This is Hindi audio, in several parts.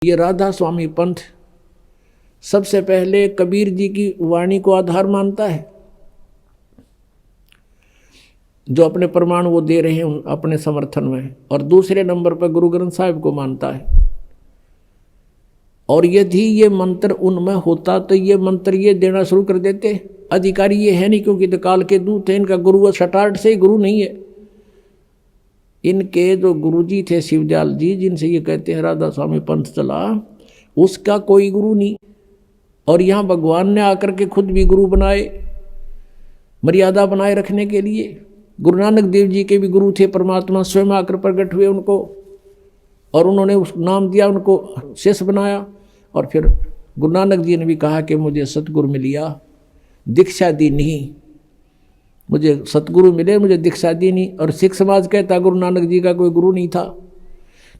ये राधा स्वामी पंथ सबसे पहले कबीर जी की वाणी को आधार मानता है, जो अपने प्रमाण वो दे रहे हैं अपने समर्थन में, और दूसरे नंबर पर गुरु ग्रंथ साहिब को मानता है। और यदि ये मंत्र उनमें होता तो ये मंत्र ये देना शुरू कर देते। अधिकारी ये है नहीं, क्योंकि तो काल के दूत है, इनका गुरु स्टार्ट से ही गुरु नहीं है। इनके जो गुरुजी थे शिवदयाल जी, जिनसे ये कहते हैं राधा स्वामी पंथ चला, उसका कोई गुरु नहीं। और यहाँ भगवान ने आकर के खुद भी गुरु बनाए, मर्यादा बनाए रखने के लिए। गुरु नानक देव जी के भी गुरु थे, परमात्मा स्वयं आकर प्रकट हुए उनको, और उन्होंने उस नाम दिया, उनको शिष्य बनाया। और फिर गुरु नानक जी ने भी कहा कि मुझे सतगुरु मिल गया, दीक्षा दी नहीं, मुझे सतगुरु मिले, मुझे दीक्षा दी नहीं। और सिख समाज कहता गुरु नानक जी का कोई गुरु नहीं था।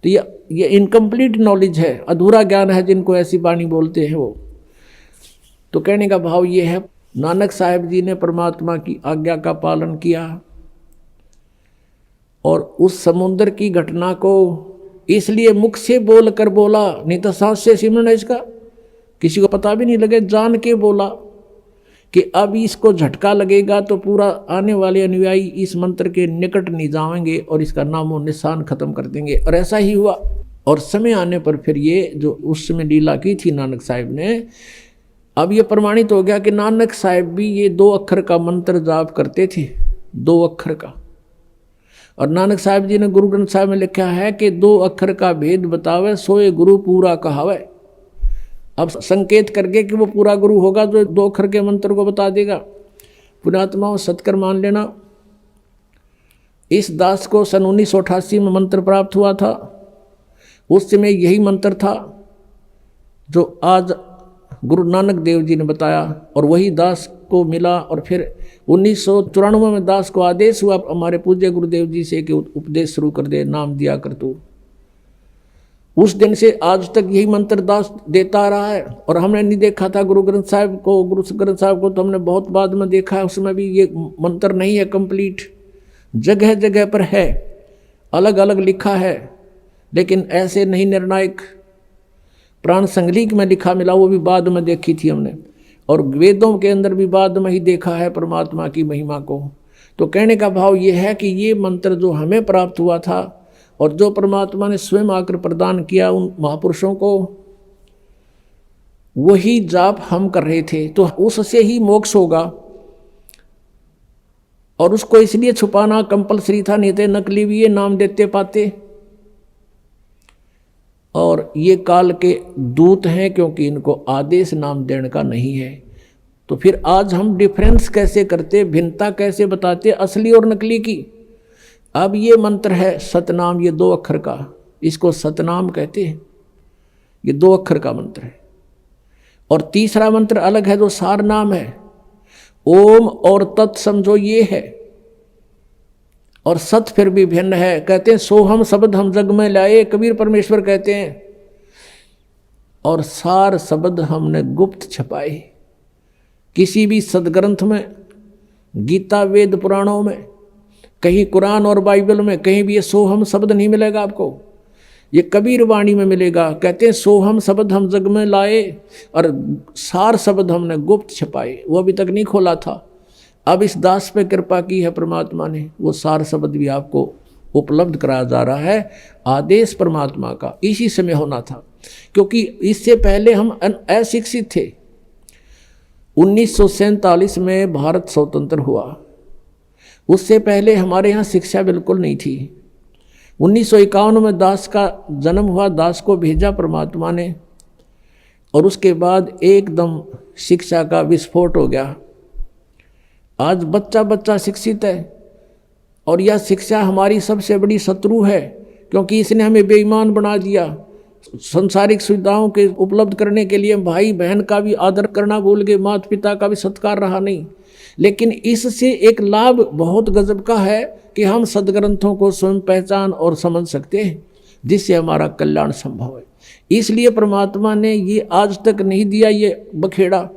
तो ये इनकम्प्लीट नॉलेज है, अधूरा ज्ञान है जिनको ऐसी वाणी बोलते हैं वो। तो कहने का भाव ये है, नानक साहब जी ने परमात्मा की आज्ञा का पालन किया, और उस समुद्र की घटना को इसलिए मुख से बोल कर बोला, नहीं तो सांस से सिमरन है इसका, किसी को पता भी नहीं लगे, जान के बोला कि अब इसको झटका लगेगा तो पूरा आने वाले अनुयायी इस मंत्र के निकट नहीं जाएंगे और इसका नामो निशान खत्म कर देंगे। और ऐसा ही हुआ। और समय आने पर फिर ये जो उस समय लीला की थी नानक साहिब ने, अब ये प्रमाणित हो गया कि नानक साहिब भी ये 2 अक्षर का मंत्र जाप करते थे, 2 अक्षर का। और नानक साहिब जी ने गुरु ग्रंथ साहिब में लिखा है कि 2 अक्षर का भेद बतावे, सोए गुरु पूरा कहावे। अब संकेत करके कि वो पूरा गुरु होगा जो 2 अक्षर के मंत्र को बता देगा। पुण्यात्माओं, सत्कर मान लेना, इस दास को सन 1988 में मंत्र प्राप्त हुआ था। उस समय यही मंत्र था जो आज गुरु नानक देव जी ने बताया, और वही दास को मिला। और फिर 1994 में दास को आदेश हुआ हमारे पूज्य गुरुदेव जी से कि उपदेश शुरू कर दे, नाम दिया कर तू। उस दिन से आज तक यही मंत्र दास देता रहा है। और हमने नहीं देखा था गुरु ग्रंथ साहिब को, गुरु ग्रंथ साहिब को तो हमने बहुत बाद में देखा है, उसमें भी ये मंत्र नहीं है कंप्लीट, जगह जगह पर है, अलग अलग लिखा है, लेकिन ऐसे नहीं निर्णायक। प्राण संगलीक में लिखा मिला, वो भी बाद में देखी थी हमने, और वेदों के अंदर भी बाद में ही देखा है परमात्मा की महिमा को। तो कहने का भाव ये है कि ये मंत्र जो हमें प्राप्त हुआ था और जो परमात्मा ने स्वयं आकर प्रदान किया उन महापुरुषों को, वही जाप हम कर रहे थे, तो उससे ही मोक्ष होगा। और उसको इसलिए छुपाना कंपलसरी था, नहीं तो नकली भी ये नाम देते पाते। और ये काल के दूत हैं, क्योंकि इनको आदेश नाम देने का नहीं है। तो फिर आज हम डिफरेंस कैसे करते, भिन्नता कैसे बताते असली और नकली की। अब ये मंत्र है सतनाम, ये 2 अक्षर का, इसको सतनाम कहते हैं, ये 2 अक्षर का मंत्र है। और तीसरा मंत्र अलग है जो सार नाम है, ओम और तत् समझो ये है। और सत फिर भी भिन्न है, कहते हैं सोहम शब्द हम जग में लाए, कबीर परमेश्वर कहते हैं। और सार शब्द हमने गुप्त छपाए। किसी भी सदग्रंथ में, गीता वेद पुराणों में, कहीं कुरान और बाइबल में कहीं भी ये सोहम शब्द नहीं मिलेगा आपको, ये कबीर वाणी में मिलेगा। कहते हैं सोहम शब्द हम जग में लाए और सार शब्द हमने गुप्त छपाए, वो अभी तक नहीं खोला था। अब इस दास पे कृपा की है परमात्मा ने, वो सार शब्द भी आपको उपलब्ध कराया जा रहा है। आदेश परमात्मा का इसी समय होना था, क्योंकि इससे पहले हम अशिक्षित थे। 1947 में भारत स्वतंत्र हुआ, उससे पहले हमारे यहाँ शिक्षा बिल्कुल नहीं थी। 1951 में दास का जन्म हुआ, दास को भेजा परमात्मा ने, और उसके बाद एकदम शिक्षा का विस्फोट हो गया। आज बच्चा बच्चा शिक्षित है, और यह शिक्षा हमारी सबसे बड़ी शत्रु है, क्योंकि इसने हमें बेईमान बना दिया। संसारिक सुविधाओं के उपलब्ध करने के लिए भाई बहन का भी आदर करना भूल गए, माता पिता का भी सत्कार रहा नहीं। लेकिन इससे एक लाभ बहुत गजब का है कि हम सदग्रंथों को स्वयं पहचान और समझ सकते हैं, जिससे हमारा कल्याण संभव है। इसलिए परमात्मा ने ये आज तक नहीं दिया ये बखेड़ा।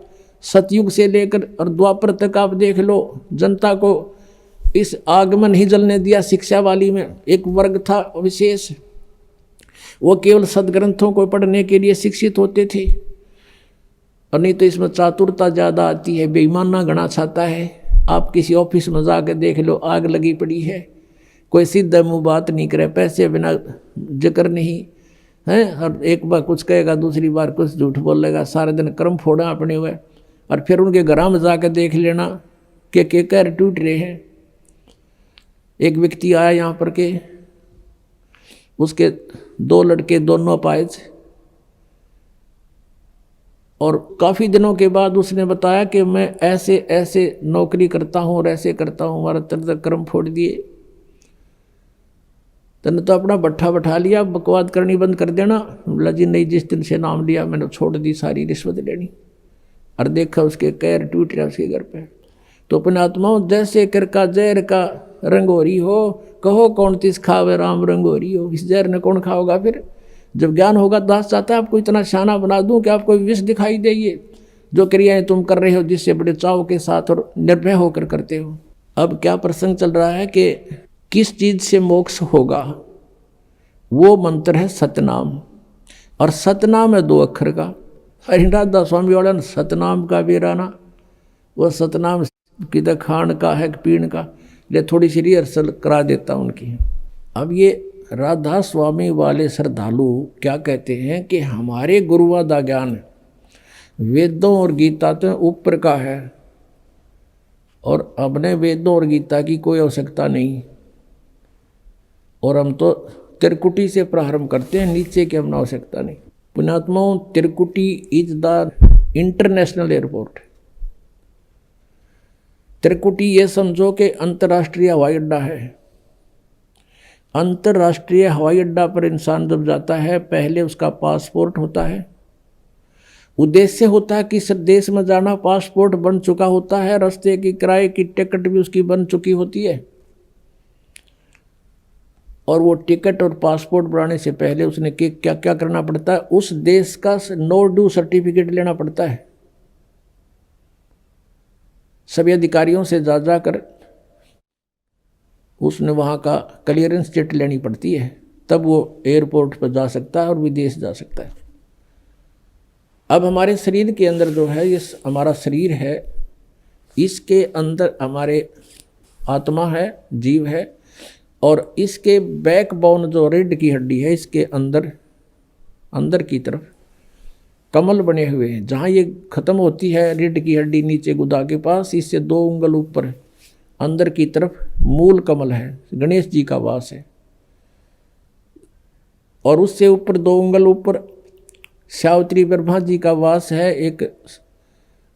सतयुग से लेकर और द्वापर तक आप देख लो, जनता को इस आग में नहीं जलने दिया। शिक्षा वाली में एक वर्ग था विशेष, वो केवल सदग्रंथों को पढ़ने के लिए शिक्षित होते थे, और नहीं तो इसमें चातुरता ज़्यादा आती है, बेईमाना गणा छाता है। आप किसी ऑफिस में जाकर देख लो, आग लगी पड़ी है, कोई सीधा मुँह बात नहीं करे, पैसे बिना जिक्र नहीं है, और एक बार कुछ कहेगा दूसरी बार कुछ झूठ बोलेगा, सारे दिन कर्म फोड़ा अपने हुए, और फिर उनके घर में जाकर देख लेना कि कहर टूट रहे हैं। एक व्यक्ति आया यहाँ पर के, उसके 2 लड़के दोनों अपाहिज, और काफ़ी दिनों के बाद उसने बताया कि मैं ऐसे ऐसे नौकरी करता हूँ और ऐसे करता हूँ, हमारा तरह कर्म फोड़ दिए। तने तो अपना भट्ठा बैठा लिया, बकवाद करनी बंद कर देना। बोला जी नहीं, जिस दिन से नाम लिया मैंने छोड़ दी सारी रिश्वत लेनी, और देखा उसके कैर टूट रहा उसके घर पे। तो अपने आत्माओं, जैसे कर का जहर का रंगोरी हो, कहो कौन तिस खावे राम रंगोरी हो। इस जहर ने कौन खाओगा? फिर जब ज्ञान होगा, दास चाहता है आपको इतना शाना बना दूं कि आपको विष दिखाई दे, ये जो क्रियाएं तुम कर रहे हो जिससे बड़े चाव के साथ और निर्भय होकर करते हो। अब क्या प्रसंग चल रहा है कि किस चीज से मोक्ष होगा? वो मंत्र है सतनाम, और सतनाम है 2 अक्षर का। हरिनाथ स्वामी वाला ने सतनाम का बेराना, वो सतनाम किधर खान का है पीण का, ले थोड़ी सी रिहर्सल करा देता उनकी। अब ये राधा स्वामी वाले श्रद्धालु क्या कहते हैं कि हमारे गुरुवा दा ज्ञान वेदों और गीता तो ऊपर का है, और अपने वेदों और गीता की कोई आवश्यकता नहीं, और हम तो त्रिकुटी से प्रारंभ करते हैं, नीचे की हमने आवश्यकता नहीं। पुण्यात्माओं, त्रिकुटी इज द इंटरनेशनल एयरपोर्ट। त्रिकुटी ये समझो कि अंतर्राष्ट्रीय हवाई अड्डा है। अंतर्राष्ट्रीय हवाई अड्डा पर इंसान जब जाता है, पहले उसका पासपोर्ट होता है, उद्देश्य होता है कि इस देश में जाना, पासपोर्ट बन चुका होता है, रास्ते की किराए की टिकट भी उसकी बन चुकी होती है, और वो टिकट और पासपोर्ट बनाने से पहले उसने क्या क्या करना पड़ता है? उस देश का नो ड्यू सर्टिफिकेट लेना पड़ता है। सभी अधिकारियों से जा जाकर उसने वहाँ का क्लियरेंस चिट लेनी पड़ती है, तब वो एयरपोर्ट पर जा सकता है और विदेश जा सकता है। अब हमारे शरीर के अंदर जो है, ये हमारा शरीर है, इसके अंदर हमारे आत्मा है, जीव है, और इसके बैकबोन जो रीढ़ की हड्डी है, इसके अंदर की तरफ कमल बने हुए हैं। जहाँ ये खत्म होती है रीढ़ की हड्डी नीचे गुदा के पास, इससे 2 उंगल ऊपर अंदर की तरफ मूल कमल है, गणेश जी का वास है, और उससे ऊपर 2 उंगल ऊपर सावित्री ब्रह्मा जी का वास है। एक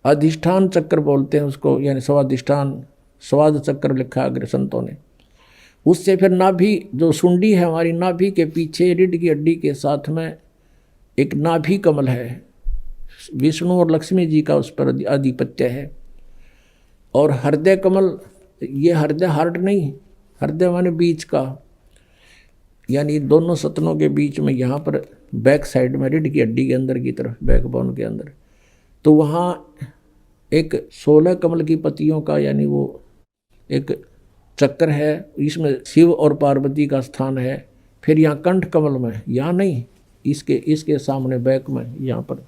अधिष्ठान चक्र बोलते हैं उसको, यानी स्वाधिष्ठान, स्वाद चक्र लिखा है अग्र संतों ने। उससे फिर नाभि, जो सुंडी है हमारी नाभि के पीछे रीढ़ की हड्डी के साथ में एक नाभि कमल है, विष्णु और लक्ष्मी जी का उस पर आधिपत्य है। और हृदय कमल, ये हृदय हार्ट नहीं, हृदय माने बीच का, यानी दोनों सतनों के बीच में, यहाँ पर बैक साइड में रीढ़ की हड्डी के अंदर की तरफ, बैकबोन के अंदर, तो वहाँ एक 16 कमल की पत्तियों का, यानी वो एक चक्र है, इसमें शिव और पार्वती का स्थान है। फिर यहाँ कंठ कमल में, यहाँ नहीं, इसके सामने बैक में, यहाँ पर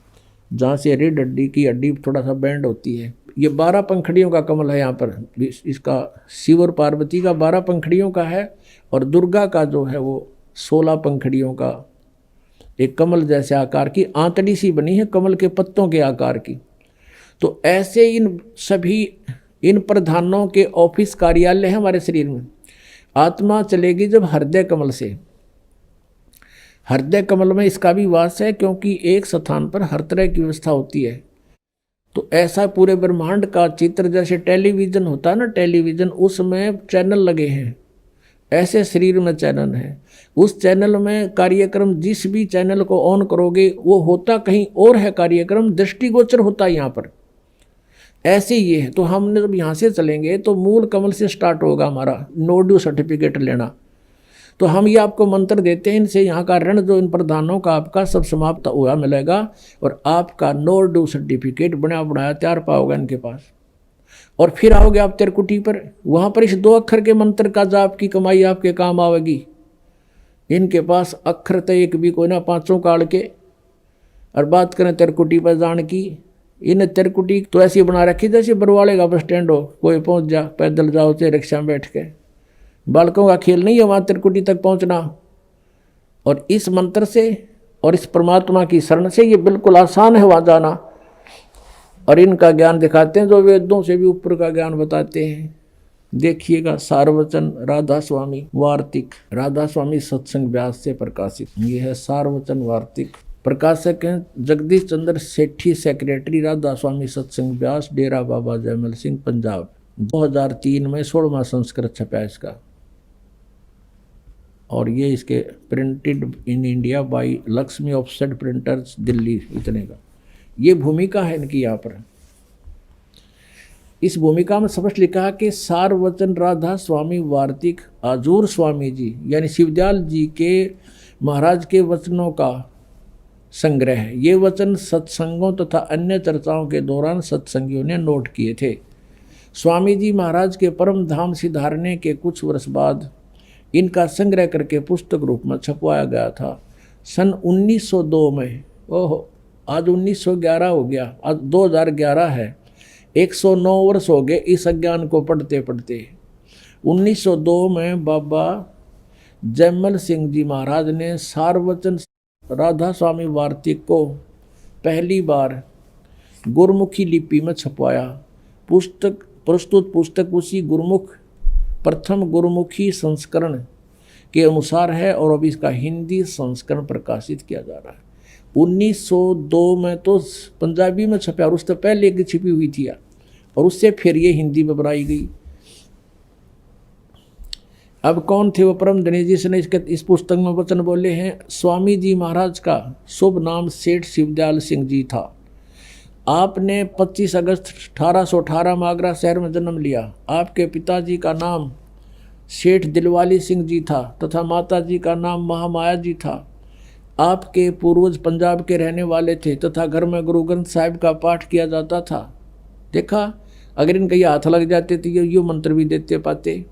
जहाँ से रीढ़ हड्डी की हड्डी थोड़ा सा बैंड होती है, ये 12 पंखड़ियों का कमल है। यहाँ पर इसका शिव और पार्वती का 12 पंखड़ियों का है, और दुर्गा का जो है वो 16 पंखड़ियों का एक कमल जैसे आकार की आंतड़ी सी बनी है, कमल के पत्तों के आकार की। तो ऐसे इन प्रधानों के ऑफिस कार्यालय है हमारे शरीर में। आत्मा चलेगी जब हृदय कमल से, हृदय कमल में इसका भी वास है, क्योंकि एक स्थान पर हर तरह की व्यवस्था होती है। तो ऐसा पूरे ब्रह्मांड का चित्र, जैसे टेलीविज़न होता है ना, टेलीविज़न, उसमें चैनल लगे हैं, ऐसे शरीर में चैनल है। उस चैनल में कार्यक्रम, जिस भी चैनल को ऑन करोगे वो होता कहीं और है, कार्यक्रम दृष्टिगोचर होता है यहाँ पर। ऐसे ये है। तो हमने जब यहाँ से चलेंगे तो मूल कमल से स्टार्ट होगा हमारा नो ड्यू सर्टिफिकेट लेना। तो हम ये आपको मंत्र देते हैं, इनसे यहाँ का ऋण जो इन प्रधानों का आपका सब समाप्त हुआ मिलेगा, और आपका नो ड्यू सर्टिफिकेट बना बनाया तैयार पाओगे इनके पास। और फिर आओगे आप त्रिकुटी पर, वहाँ पर इस 2 अक्षर के मंत्र का जाप की कमाई आपके काम आवेगी। इनके पास अक्षर तो एक भी कोई ना, पांचों काल के। और बात करें तिरकुटी पर जान की, इन तिरकुटी तो ऐसी बना रखी जैसे बरवाले का बस स्टैंड हो, कोई पहुंच जा, पैदल जाओ चाहे रिक्शा में बैठ के। बालकों का खेल नहीं है वहाँ तिरकुटी तक पहुँचना। और इस मंत्र से और इस परमात्मा की शरण से ये बिल्कुल आसान है वहाँ जाना। और इनका ज्ञान दिखाते हैं जो वेदों से भी ऊपर का ज्ञान बताते हैं। देखिएगा, सारवचन राधा स्वामी वार्तिक, राधा स्वामी सत्संग व्यास से प्रकाशित। ये है सारवचन वार्तिक। प्रकाशक हैं जगदीश चंद्र सेठी, सेक्रेटरी राधा स्वामी सत्संग व्यास, डेरा बाबा जयमल सिंह, पंजाब। 2003 में 16वां संस्करण छपा इसका। और ये इसके printed in India bye Lakshmi offset printers, Delhi, इतने का। ये भूमिका है इनकी यहाँ पर। इस भूमिका में स्पष्ट लिखा है कि सारवचन राधा स्वामी वार्तिक आजूर स्वामी जी यानी शिवदयाल जी के महाराज के वचनों का संग्रह है। ये वचन सत्संगों तथा अन्य चर्चाओं के दौरान सत्संगियों ने नोट किए थे। स्वामी जी महाराज के परम धाम सिधारने के कुछ वर्ष बाद इनका संग्रह करके पुस्तक रूप में छपवाया गया था। सन 1902 में, ओहो आज 1911 हो गया, आज 2011 है, 109 वर्ष हो गए इस अज्ञान को पढ़ते पढ़ते। 1902 में बाबा जयमल सिंह जी महाराज ने सारवचन राधा स्वामी वार्तिक को पहली बार गुरमुखी लिपि में छपवाया। प्रस्तुत पुस्तक उसी गुरुमुख प्रथम गुरुमुखी संस्करण के अनुसार है और अब इसका हिंदी संस्करण प्रकाशित किया जा रहा है। 1902 में तो पंजाबी में छपा और उससे पहले एक छिपी हुई थी और उससे फिर ये हिंदी में बनाई गई। अब कौन थे वो परम धनी जिसने इस पुस्तक में वचन बोले हैं? स्वामी जी महाराज का शुभ नाम सेठ शिवदयाल सिंह जी था। आपने 25 अगस्त 1818 में आगरा शहर में जन्म लिया। आपके पिताजी का नाम सेठ दिलवाली सिंह जी था तथा माता जी का नाम महामाया जी था। आपके पूर्वज पंजाब के रहने वाले थे तथा घर में गुरु ग्रंथ साहिब का पाठ किया जाता था। देखा, अगर इनके ये हाथ लग जाते तो ये मंत्र भी देते पाते।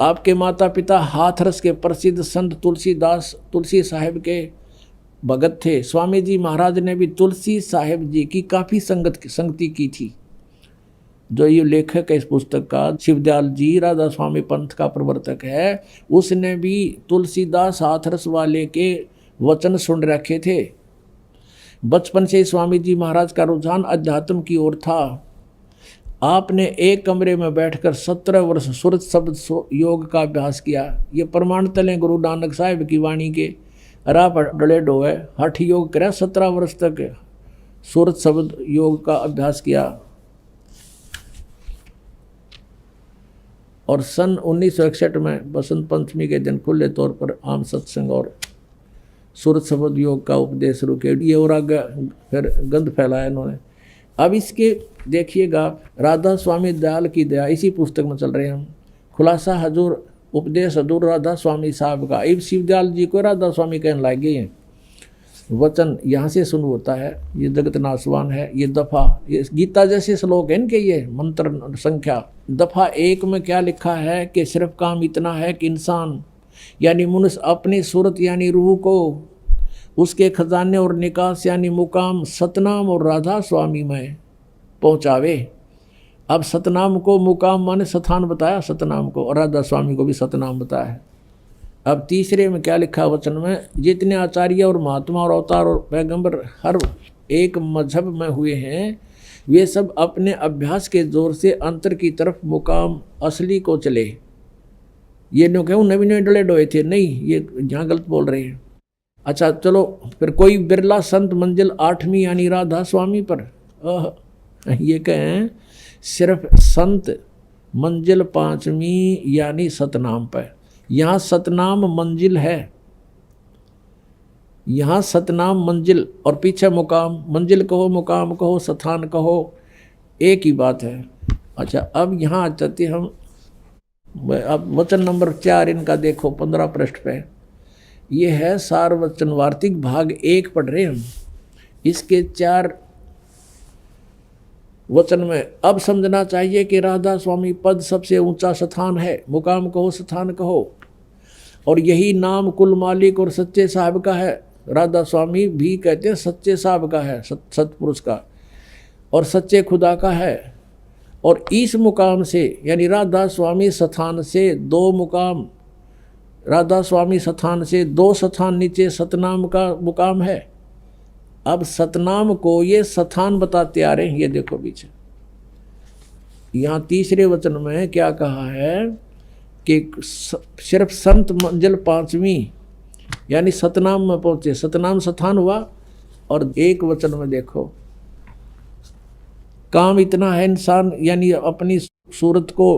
आपके माता पिता हाथरस के प्रसिद्ध संत तुलसी साहिब के भगत थे। स्वामी जी महाराज ने भी तुलसी साहिब जी की काफ़ी संगति की थी। जो ये लेखक है इस पुस्तक का, शिवदयाल जी राधा स्वामी पंथ का प्रवर्तक है, उसने भी तुलसीदास हाथरस वाले के वचन सुन रखे थे। बचपन से स्वामी जी महाराज का रुझान अध्यात्म की ओर था। आपने एक कमरे में बैठकर 17 वर्ष सुरत शब्द योग का अभ्यास किया। ये प्रमाण तले गुरु नानक साहिब की वाणी के। राप डले डोए हठ योग करा, 17 वर्ष तक सुरत शब्द योग का अभ्यास किया। और सन 1961 में बसंत पंचमी के दिन खुले तौर पर आम सत्संग और सुरत शब्द योग का उपदेश शुरू किया। ये और आगे फिर गंध फैलाया इन्होंने। अब इसके देखिएगा, राधा स्वामी दयाल की दया, इसी पुस्तक में चल रहे हैं हम। खुलासा हजूर उपदेश हजूर राधा स्वामी साहब का। अब शिवदयाल जी को राधा स्वामी कहने लगे हैं। वचन यहाँ से शुरू होता है। ये जगत नाशवान है। ये दफ़ा, ये गीता जैसे श्लोक है इनके, ये मंत्र संख्या। दफ़ा 1 में क्या लिखा है कि सिर्फ काम इतना है कि इंसान यानी मनुष्य अपनी सूरत यानी रूह को उसके खजाने और निकास यानी मुकाम सतनाम और राधा स्वामी में पहुँचावे। अब सतनाम को मुकाम माने स्थान बताया, सतनाम को, और राधा स्वामी को भी सतनाम बताया है। अब तीसरे में क्या लिखा वचन में? जितने आचार्य और महात्मा और अवतार और पैगंबर हर एक मजहब में हुए हैं, वे सब अपने अभ्यास के जोर से अंतर की तरफ मुकाम असली को चले। ये नो कहूँ नवीन नवीन डले डोए थे, नहीं, ये यहाँ गलत बोल रहे हैं। अच्छा चलो, फिर कोई बिरला संत मंजिल 8वीं यानी राधा स्वामी पर, ये कहें सिर्फ संत मंजिल 5वीं यानी सतनाम पर। यहाँ सतनाम मंजिल है, यहाँ सतनाम मंजिल और पीछे मुकाम। मंजिल कहो, मुकाम कहो, स्थान कहो, एक ही बात है। अच्छा, अब यहाँ आ जाते हम। अब वचन नंबर 4 इनका देखो 15 पृष्ठ पे। ये है सारवचन वार्तिक भाग 1 पढ़ रहे हम। इसके 4 वचन में अब समझना चाहिए कि राधा स्वामी पद सबसे ऊंचा स्थान है। मुकाम कहो, स्थान कहो। और यही नाम कुल मालिक और सच्चे साहब का है। राधा स्वामी भी कहते हैं सच्चे साहब का है, सतपुरुष का, और सच्चे खुदा का है। और इस मुकाम से यानी राधा स्वामी स्थान से दो मुकाम, राधा स्वामी स्थान से दो स्थान नीचे सतनाम का मुकाम है। अब सतनाम को ये स्थान बताते आ रहे हैं। ये देखो पीछे यहाँ तीसरे वचन में क्या कहा है कि सिर्फ संत मंजिल पांचवी यानी सतनाम में पहुंचे, सतनाम स्थान हुआ। और एक वचन में देखो, काम इतना है इंसान यानी अपनी सूरत को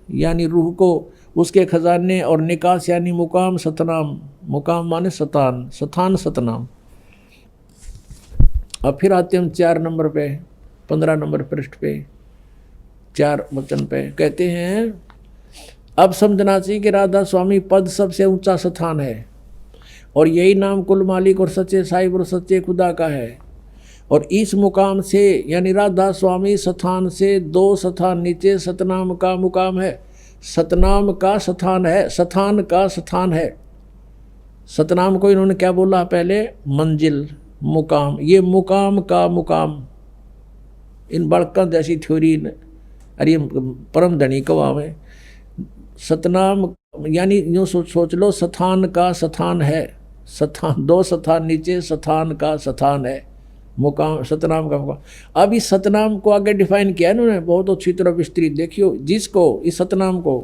यानी रूह को, उसके खजाने, और निकास यानी मुकाम सतनाम, मुकाम माने स्थान, स्थान सतनाम। अब फिर आते हम 4 नंबर पे, 15 नंबर पृष्ठ पे 4 वचन पे कहते हैं, अब समझना चाहिए कि राधा स्वामी पद सबसे ऊंचा स्थान है और यही नाम कुल मालिक और सच्चे साहिब और सच्चे खुदा का है। और इस मुकाम से यानी राधा स्वामी स्थान से दो स्थान नीचे सतनाम का मुकाम है। सतनाम का स्थान है, स्थान का स्थान है। सतनाम को इन्होंने क्या बोला पहले? मंजिल, मुकाम। ये मुकाम का मुकाम, इन बड़का जैसी थ्योरी अरे परम धनी कवा में सतनाम यानी यूँ सोच लो, स्थान का स्थान है, स्थान दो स्थान नीचे स्थान का स्थान है, मुकाम सतनाम का मुकाम। अब इस सतनाम को आगे डिफाइन किया इन्होंने बहुत अच्छी तरह विस्तृत। देखियो, जिसको इस सतनाम को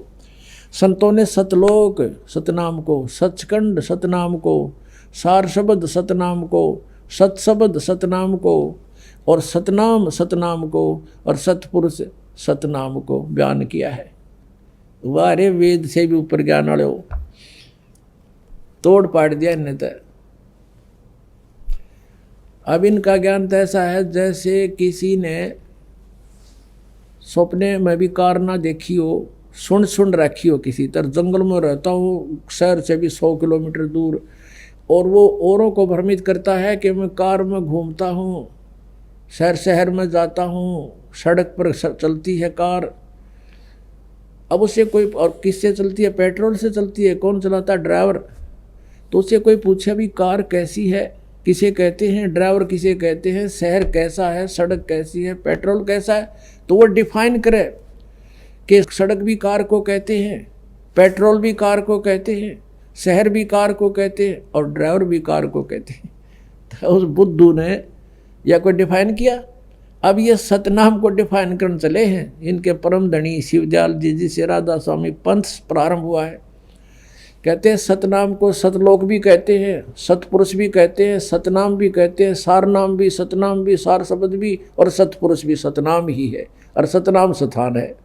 संतों ने सतलोक सतनाम को, सचखंड सतनाम को, सार शब्द सतनाम को, सतशब्द सतनाम को, और सतनाम सतनाम को, और सतपुरुष सतनाम को बयान किया है। वारे वेद से भी ऊपर ज्ञान वाले हो, तोड़ पाड़ दिया इनने तो। अब इनका ज्ञान तो ऐसा है जैसे किसी ने सपने में भी कार ना देखी हो, सुन रखी हो, किसी तरह जंगल में रहता हो, शहर से भी 100 किलोमीटर दूर, और वो औरों को भ्रमित करता है कि मैं कार में घूमता हूँ, शहर में जाता हूँ, सड़क पर चलती है कार। अब उससे कोई, और किससे चलती है? पेट्रोल से चलती है। कौन चलाता है? ड्राइवर। तो उससे कोई पूछे भी कार कैसी है, किसे कहते हैं? ड्राइवर किसे कहते हैं? शहर कैसा है, सड़क कैसी है, पेट्रोल कैसा है? तो वो डिफाइन करे कि सड़क भी कार को कहते हैं, पेट्रोल भी कार को कहते हैं, शहर भी कार को कहते हैं, और ड्राइवर भी कार को कहते हैं। तो उस बुद्धू ने या कोई डिफाइन किया। अब ये सतनाम को डिफाइन करने चले हैं। इनके परम धनी शिवदयाल जी से राधा स्वामी पंथ प्रारंभ हुआ है। कहते हैं सतनाम को सतलोक भी कहते हैं, सतपुरुष भी कहते हैं, सतनाम भी कहते हैं, सार नाम भी, सतनाम भी, सार शब्द भी, और सतपुरुष भी सतनाम ही है, और सतनाम स्थान है।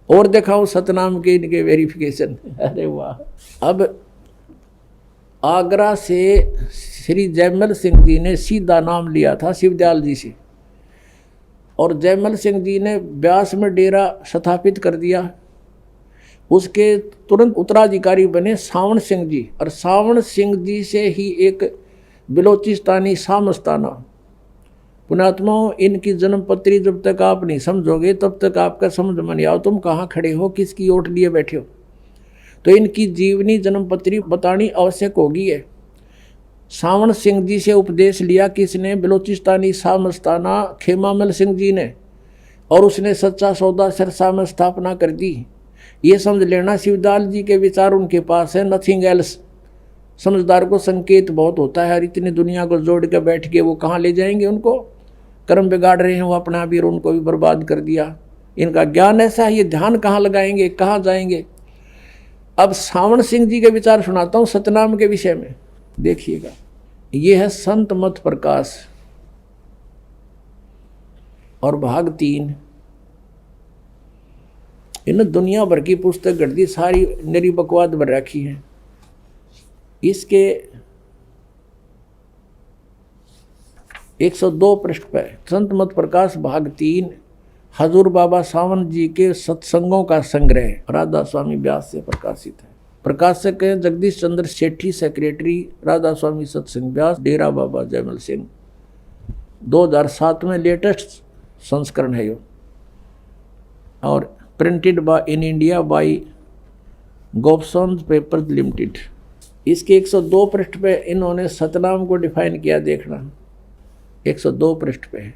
और दिखाऊं सतनाम के इनके वेरिफिकेशन। अरे वाह। अब आगरा से श्री जयमल सिंह जी ने सीधा नाम लिया था शिवदयाल जी से, और जयमल सिंह जी ने ब्यास में डेरा स्थापित कर दिया। उसके तुरंत उत्तराधिकारी बने सावण सिंह जी, और सावण सिंह जी से ही एक बिलोचिस्तानी सामस्ताना। पुणात्माओं, इनकी जन्मपत्री जब तक आप नहीं समझोगे तब तक आपका समझ में नहीं आओ तुम कहाँ खड़े हो, किसकी ओट लिए बैठे हो। तो इनकी जीवनी जन्मपत्री बतानी आवश्यक होगी है। सावण सिंह जी से उपदेश लिया किसने? बिलोचिस्तानी सामस्ताना खेमामल सिंह जी ने, और उसने सच्चा सौदा सिरसा में स्थापना कर दी। ये समझ लेना शिवदयाल जी के विचार उनके पास है, नथिंग एल्स। समझदार को संकेत बहुत होता है, और इतनी दुनिया को जोड़ के बैठ के वो कहाँ ले जाएंगे? उनको कर्म बिगाड़ रहे हैं वो अपना भी, और उनको भी बर्बाद कर दिया। इनका ज्ञान ऐसा है, ये ध्यान कहाँ लगाएंगे, कहाँ जाएंगे? अब सावण सिंह जी के विचार सुनाता हूँ सतनाम के विषय में, देखिएगा। ये है संत मत प्रकाश और भाग 3। इन दुनिया भर की पुस्तक कर दी, सारी निरी बकवाद भर रखी है। इसके 102 पृष्ठ पर संत मत प्रकाश भाग 3 हजूर बाबा सावन जी के सत्संगों का संग्रह राधा स्वामी व्यास से प्रकाशित है। प्रकाशक हैं जगदीश चंद्र सेठी, सेक्रेटरी राधा स्वामी सत्संग व्यास, डेरा बाबा जयमल सिंह। 2007 में लेटेस्ट संस्करण है ये, और printed in India by Gopsons papers limited. इसके 102 पृष्ठ पे इन्होंने सतनाम को डिफाइन किया, देखना 102 पृष्ठ पे है।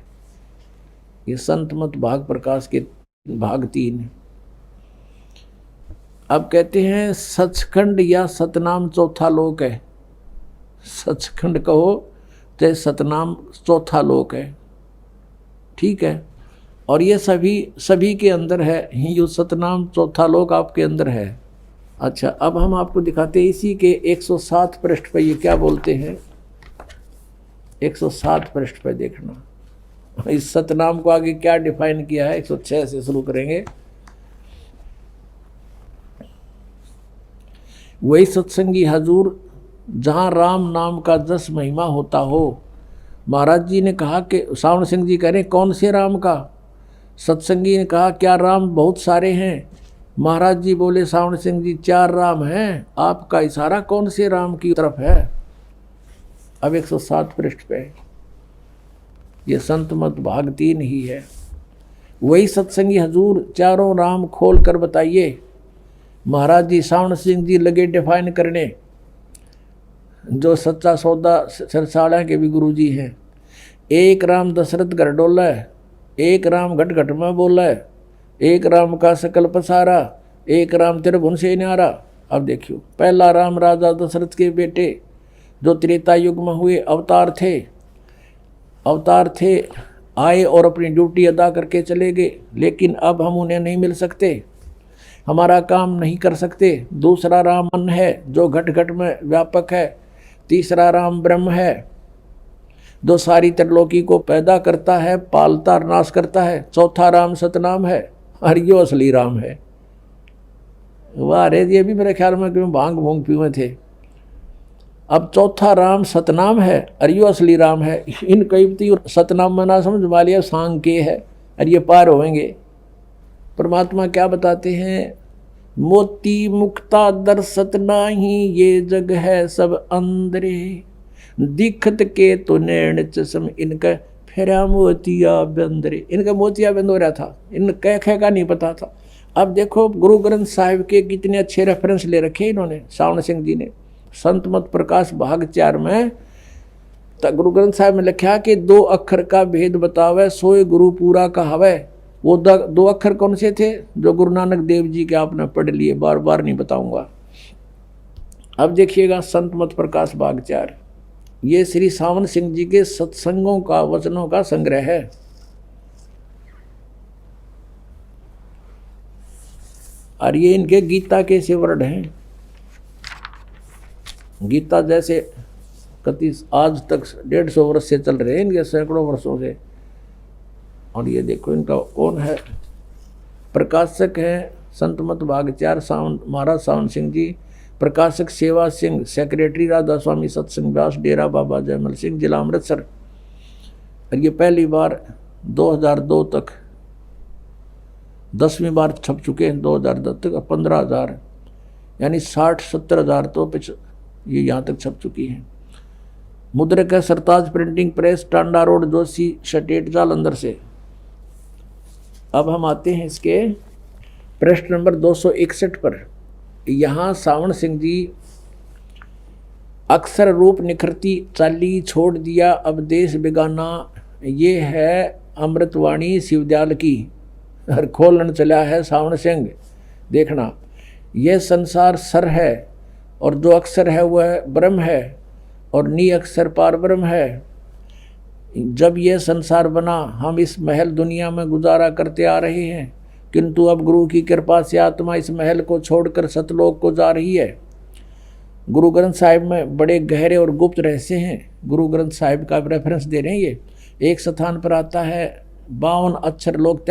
ये संत मत भाग प्रकाश के भाग 3 है। अब कहते हैं सचखंड या सतनाम चौथा लोक है। सचखंड कहो चाहे सतनाम चौथा लोक है, ठीक है। और ये सभी के अंदर है, ये सतनाम चौथा लोक आपके अंदर है। अच्छा, अब हम आपको दिखाते हैं इसी के 107 पृष्ठ पर ये क्या बोलते हैं। 107 पृष्ठ पर देखना इस सतनाम को आगे क्या डिफाइन किया है। 106 से शुरू करेंगे। वही सत्संगी हजूर जहाँ राम नाम का जस महिमा होता हो। महाराज जी ने कहा कि सावन सिंह जी कह रहे कौन से राम का। सत्संगी ने कहा क्या राम बहुत सारे हैं। महाराज जी बोले सावन सिंह जी 4 राम हैं, आपका इशारा कौन से राम की तरफ है। अब 107 पृष्ठ पे ये संत मत भाग 3 ही है। वही सत्संगी हजूर चारों राम खोल कर बताइए। महाराज जी सावन सिंह जी लगे डिफाइन करने, जो सच्चा सौदा सरसाड़ा के भी गुरु जी हैं। एक राम दशरथ घर डोला है, एक राम घट घट में बोला है, एक राम का सकल पसारा, एक राम त्रिभुवन से न्यारा। अब देखियो, पहला राम राजा दशरथ के बेटे जो त्रेता युग में हुए अवतार थे, आए और अपनी ड्यूटी अदा करके चले गए, लेकिन अब हम उन्हें नहीं मिल सकते, हमारा काम नहीं कर सकते। दूसरा राम मन है जो घट घट में व्यापक है। तीसरा राम ब्रह्म है जो सारी त्रिलोकी को पैदा करता है, पालता और नाश करता है। चौथा राम सतनाम है और यो असली राम है। वाह रे, ये भी मेरे ख्याल में क्यों भांग भूंग पीवे थे। अब चौथा राम सतनाम है और यो असली राम है। इन कईबती और सतनाम में ना समझ वालिया सांग के है और ये पार होंगे। परमात्मा क्या बताते हैं, मोती मुक्ता दर्शत नाही, ये जग है सब अंदरे, दिखत के तो नैण चश्म इनका फेरा मोतिया बंदरे। इनका मोतिया बंद हो रहा था, इन कह का नहीं पता था। अब देखो गुरु ग्रंथ साहिब के कितने अच्छे रेफरेंस ले रखे इन्होंने, सावन सिंह जी ने। संत मत प्रकाश भाग 4 में गुरु ग्रंथ साहिब में लिखा कि 2 अक्षर का भेद बतावे, सोए गुरु पूरा कहावे। वो 2 अक्षर कौन से थे जो गुरु नानक देव जी के आपने पढ़ लिए, बार बार नहीं बताऊंगा। अब देखिएगा संत मत प्रकाश भाग 4, ये श्री सावन सिंह जी के सत्संगों का वचनों का संग्रह है। और ये इनके गीता के से वर्ड हैं। गीता जैसे कति आज तक 150 वर्ष से चल रहे हैं, इनके सैकड़ों वर्षों से। और ये देखो इनका कौन है, प्रकाशक हैं संत मत भाग 4 सावन महाराज सावन सिंह जी। प्रकाशक सेवा सिंह, सेक्रेटरी राधा स्वामी सत्संग व्यास, डेरा बाबा जयमल सिंह, जिला अमृतसर। और ये पहली बार 2002 तक 10वीं बार छप चुके हैं। 2010 तक 15,000 यानी 60-70 हज़ार तो ये यहाँ तक छप चुकी हैं। मुद्रक है Sartaj printing press, Tanda road, Joshi शटेट जालंधर से। अब हम आते हैं इसके पृष्ठ नंबर 261 पर। यहाँ सावन सिंह जी अक्सर रूप निखरती चाली छोड़ दिया अब देश बेगाना, ये है अमृतवाणी शिवदयाल की। और खोलन चला है सावन सिंह। देखना, यह संसार सर है और जो अक्षर है वह ब्रह्म है और नी अक्षर पार ब्रह्म है। जब यह संसार बना हम इस महल दुनिया में गुजारा करते आ रहे हैं, किंतु अब गुरु की कृपा से आत्मा इस महल को छोड़कर सतलोक को जा रही है। गुरु ग्रंथ साहिब में बड़े गहरे और गुप्त रहस्य हैं। गुरु ग्रंथ साहिब का रेफरेंस दे रहे हैं। ये एक स्थान पर आता है 52 अक्षर लोक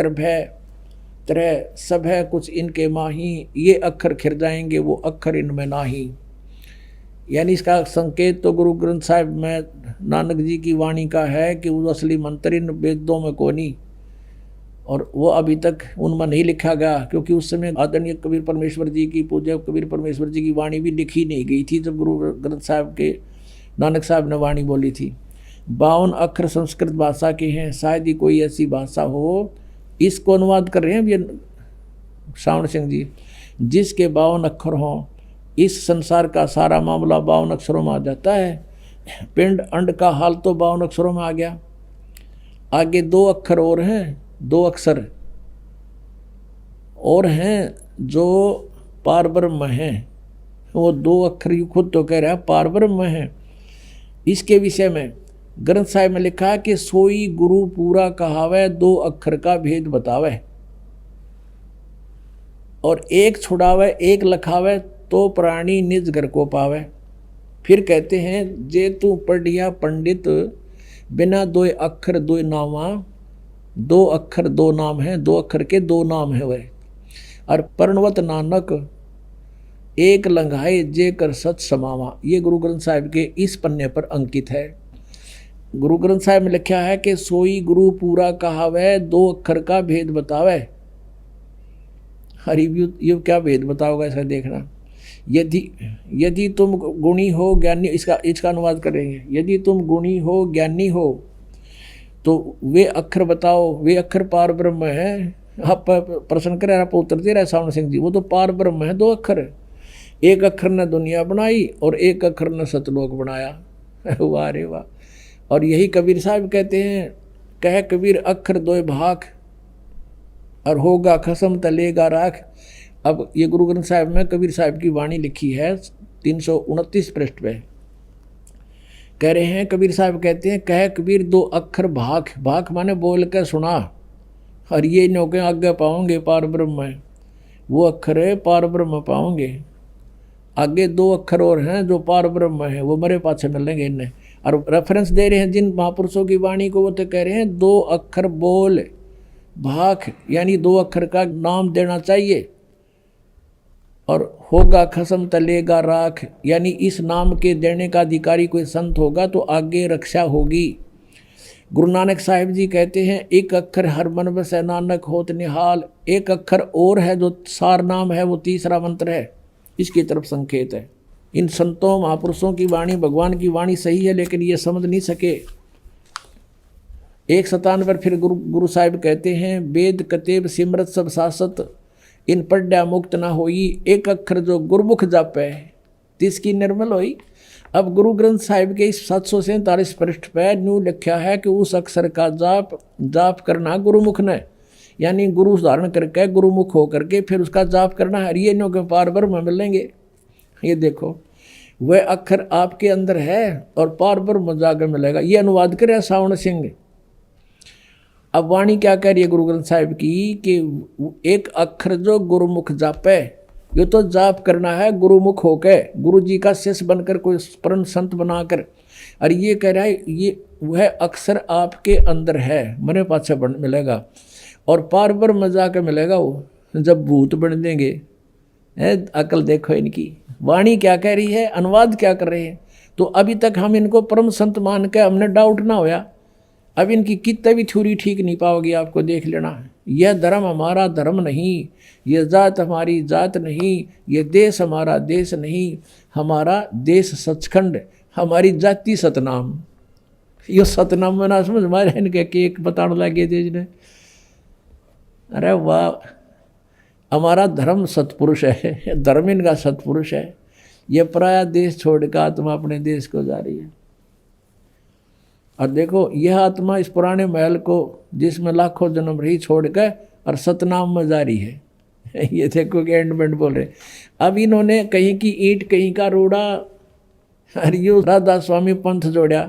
तरह सब है कुछ इनके माही, ये अक्षर खिर जाएंगे वो अक्षर इनमें नाही। यानी इसका संकेत तो गुरु ग्रंथ साहिब में नानक जी की वाणी का है कि वो असली मंत्र इन वेदों में को नहीं, और वो अभी तक उनमें नहीं लिखा गया, क्योंकि उस समय आदरणीय कबीर परमेश्वर जी की, पूज्य कबीर परमेश्वर जी की वाणी भी लिखी नहीं गई थी जब गुरु ग्रंथ साहिब के नानक साहब ने वाणी बोली थी। 52 अक्षर संस्कृत भाषा के हैं, शायद ही कोई ऐसी भाषा हो। इसको अनुवाद कर रहे हैं ये सावन सिंह जी, जिसके 52 अक्षर हों इस संसार का सारा मामला 52 अक्षरों में आ जाता है। पिंड अंड का हाल तो 52 अक्षरों में आ गया। आगे 2 अक्षर और हैं, 2 अक्षर और हैं जो पार ब्रह्म हैं। वो 2 अक्षर खुद तो कह रहा है पार ब्रह्म है। इसके विषय में ग्रंथ साहिब में लिखा है कि सोई गुरु पूरा कहावे, 2 अक्षर का भेद बतावे, और एक छुड़ावे एक लखावे, तो प्राणी निज घर को पावे। फिर कहते हैं जे तू पढ़िया पंडित, बिना 2 अक्षर 2 नामा, 2 अक्षर 2 नाम है, 2 अक्षर के 2 नाम है वह। और पर्णवत नानक एक लंघाए जे कर सच समावा। ये गुरु ग्रंथ साहिब के इस पन्ने पर अंकित है। गुरु ग्रंथ साहिब में लिखा है कि सोई गुरु पूरा कहावे, 2 अक्षर का भेद बतावे। हरि ये क्या भेद बताओगा ऐसा देखना। यदि तुम गुणी हो ज्ञानी, इसका अनुवाद करेंगे। यदि तुम गुणी हो ज्ञानी हो तो वे अक्षर बताओ, वे अक्षर पार ब्रह्म है। आप प्रश्न करें, आप उत्तर दे रहे सावन सिंह जी, वो तो पार ब्रह्म है। 2 अक्षर, एक अक्षर ने दुनिया बनाई और एक अक्षर ने सतलोक बनाया। वाह रे वाह। और यही कबीर साहब कहते हैं, कह कबीर अक्षर 2 भाग, और होगा खसम तलेगा राख। अब ये गुरु ग्रंथ साहिब में कबीर साहब की वाणी लिखी है 329 पृष्ठ पे। कह रहे हैं कबीर साहब कहते हैं, कह कबीर 2 अक्षर भाग, भाग माने बोल के सुना, और ये नौके आगे पाओगे पार ब्रह्म है। वो अक्षर है पार ब्रह्म पाओगे। आगे 2 अक्षर और हैं जो पार ब्रह्म है, वो मरे पाछे मिलेंगे इन्हें। और रेफरेंस दे रहे हैं जिन महापुरुषों की वाणी को, वो तो कह रहे हैं 2 अक्षर बोल भाग, यानी 2 अक्षर का नाम देना चाहिए। और होगा खसम तलेगा राख, यानी इस नाम के देने का अधिकारी कोई संत होगा तो आगे रक्षा होगी। गुरु नानक साहिब जी कहते हैं, एक अक्षर हर मन बसै नानक होत निहाल। एक अक्षर और है जो सार नाम है, वो तीसरा मंत्र है, इसकी तरफ संकेत है। इन संतों महापुरुषों की वाणी, भगवान की वाणी सही है, लेकिन ये समझ नहीं सके। 157 पर फिर गुरु साहिब कहते हैं, वेद कतेब सिमरत सब शासत, इन पढ़्या मुक्त ना होई। एक अक्षर जो गुरमुख जापे, तिसकी निर्मल होई। अब गुरु ग्रंथ साहिब के इस 747 पृष्ठ पर न्यू लिखा है कि उस अक्षर का जाप करना गुरुमुख ने, यानी गुरु धारण करके गुरुमुख होकर के फिर उसका जाप करना है। ये न्यू के पार ब्रह्म मिलेंगे। ये देखो, वह अक्षर आपके अंदर है और पार ब्रह्म जाकर मिलेगा। ये अनुवाद करे सावण सिंह। अब वाणी क्या कह रही है गुरु ग्रंथ साहिब की कि एक अक्षर जो गुरुमुख जापे, ये तो जाप करना है गुरुमुख होके, गुरु जी का शिष्य बनकर, कोई परम संत बनाकर। और ये कह रहा है ये वह अक्षर आपके अंदर है, मरे पाछे मिलेगा। और पार ब्रह्म जाकर मिलेगा वो जब भूत बन देंगे। अकल देखो इनकी वाणी क्या कह रही है, अनुवाद क्या कर रहे हैं। तो अभी तक हम इनको परम संत मान के हमने डाउट ना होया। अब इनकी कितने भी थ्योरी ठीक नहीं पाओगी, आपको देख लेना। यह धर्म हमारा धर्म नहीं, यह जात हमारी जात नहीं, यह देश हमारा देश नहीं, हमारा देश सचखंड, हमारी जाति सतनाम। ये सतनाम में ना समझ मारे इनके केक बताने लगे थे जिन्हें। अरे वाह, हमारा धर्म सतपुरुष है, धर्म इनका सतपुरुष है। ये पराया देश छोड़कर आत्मा अपने देश को जा रही है। और देखो, यह आत्मा इस पुराने महल को जिसमें लाखों जन्म रही छोड़कर और सतनाम में जा रही है। ये देखो कि एंडमेंट बोल रहे। अब इन्होंने कहीं की ईंट कहीं का रोड़ा, और यो राधा स्वामी पंथ जोड़ा।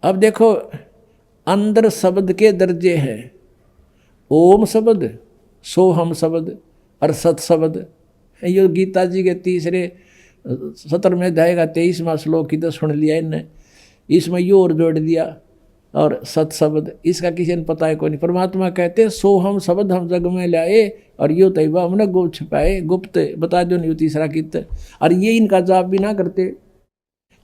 अब देखो, अंदर शब्द के दर्जे हैं, ओम शब्द, सोहम शब्द और सत शब्द। ये गीता जी के 17वें अध्याय का 23वां श्लोक की तो सुन लिया इनने, इसमें यो और जोड़ दिया, और सत शब्द इसका किसी ने पता है कोई नहीं। परमात्मा कहते सोहम शब्द हम जग में लाए, और यो तैबा हमने गुप्त छुपाए, गुप्त बता दो नहीं तीसरा कित। और ये इनका जाप भी ना करते।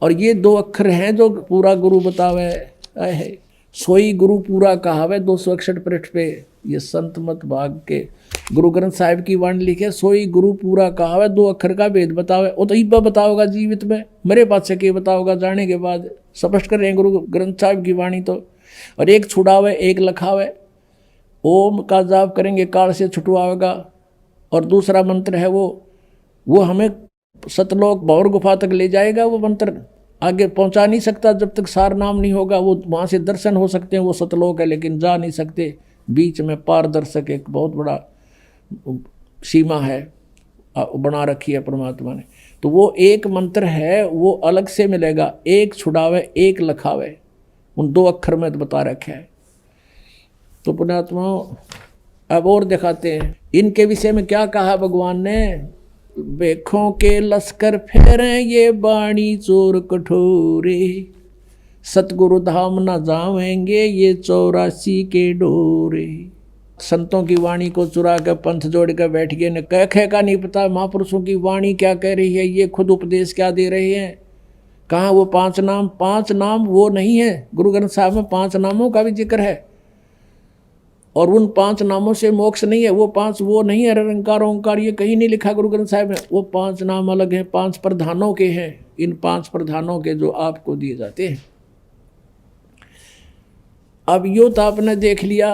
और ये 2 अक्षर हैं जो पूरा गुरु बतावे है। सोई गुरु पूरा कहावे 261 पृष्ठ पे। ये संत मत भाग के गुरु ग्रंथ साहिब की वाणी लिखे, सोई गुरु पूरा कहावे 2 अक्षर का भेद बतावे। वो तो इब्बा बताओगा जीवित में, मरे पाछे के बताओगा जाने के बाद। स्पष्ट कर रहे हैं गुरु ग्रंथ साहिब की वाणी तो। और एक छुड़ावे एक लखावे, ओम का जाप करेंगे काल से छुटवाएगा। और दूसरा मंत्र है वो वो हमें सतलोक भौर गुफा तक ले जाएगा, वो मंत्र आगे पहुंचा नहीं सकता जब तक सार नाम नहीं होगा। वो वहाँ से दर्शन हो सकते हैं, वो सतलोक है, लेकिन जा नहीं सकते। बीच में पारदर्शक एक बहुत बड़ा सीमा है बना रखी है परमात्मा ने। तो वो एक मंत्र है, वो अलग से मिलेगा, एक छुड़ावे एक लखावे, उन 2 अक्षर में तो बता रखा है। तो पुण्यात्मा अब और दिखाते हैं इनके विषय में क्या कहा भगवान ने। बेखों के लश्कर फेरे ये बाणी चोर कठोरे, सतगुरु धाम न जावेंगे ये 84 के डोरे। संतों की वाणी को चुरा कर पंथ जोड़ कर बैठ गए, ने कह का नहीं पता महापुरुषों की वाणी क्या कह रही है, ये खुद उपदेश क्या दे रहे हैं। कहाँ वो 5 नाम, 5 नाम वो नहीं है। गुरु ग्रंथ साहब में 5 नामों का भी जिक्र है, और उन 5 नामों से मोक्ष नहीं है। वो 5 वो नहीं है, निरंकार ओंकार ये कहीं नहीं लिखा गुरु ग्रंथ साहब में। वो 5 नाम अलग हैं, 5 प्रधानों के हैं। इन 5 प्रधानों के जो आपको दिए जाते हैं। अब यो तो आपने देख लिया,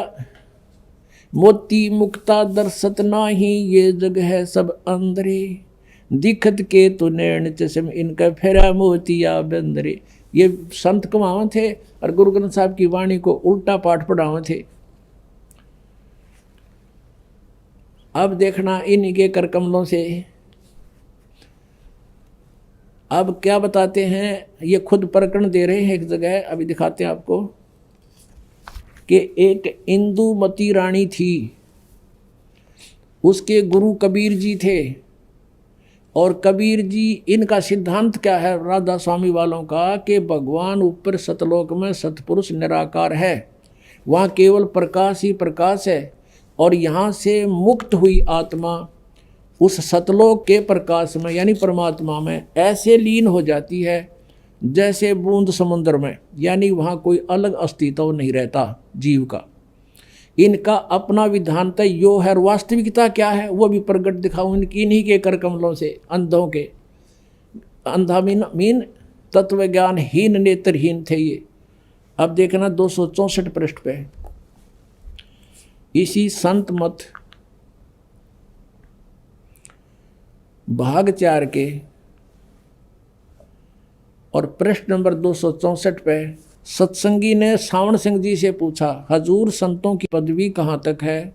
मोती मुक्ता दर्शत नाही ये जग है सब अंदरे, दिखत के तो नैन चश्म इनका फेरा मोतिया बंदरे। ये संत कमावे थे और गुरु ग्रंथ साहब की वाणी को उल्टा पाठ पढ़ावे थे। अब देखना इनके कर कमलों से अब क्या बताते हैं। ये खुद प्रकरण दे रहे हैं एक जगह, अभी दिखाते हैं आपको कि एक इंदुमती रानी थी, उसके गुरु कबीर जी थे। और कबीर जी, इनका सिद्धांत क्या है राधा स्वामी वालों का, कि भगवान ऊपर सतलोक में सतपुरुष निराकार है, वहाँ केवल प्रकाश ही प्रकाश है। और यहाँ से मुक्त हुई आत्मा उस सतलोक के प्रकाश में यानी परमात्मा में ऐसे लीन हो जाती है जैसे बूंद समुद्र में, यानी वहाँ कोई अलग अस्तित्व नहीं रहता जीव का। इनका अपना विधान तय यो है, और वास्तविकता क्या है वो भी प्रगट दिखाऊं इन्हीं के कर कमलों से। अंधों के, अंधा मीन तत्व ज्ञानहीन नेत्रहीन थे ये। अब देखना 264 पृष्ठ पे इसी संत मत भाग 4 के और पृष्ठ नंबर 264 पे सत्संगी ने सावण सिंह जी से पूछा, हजूर संतों की पदवी कहाँ तक है।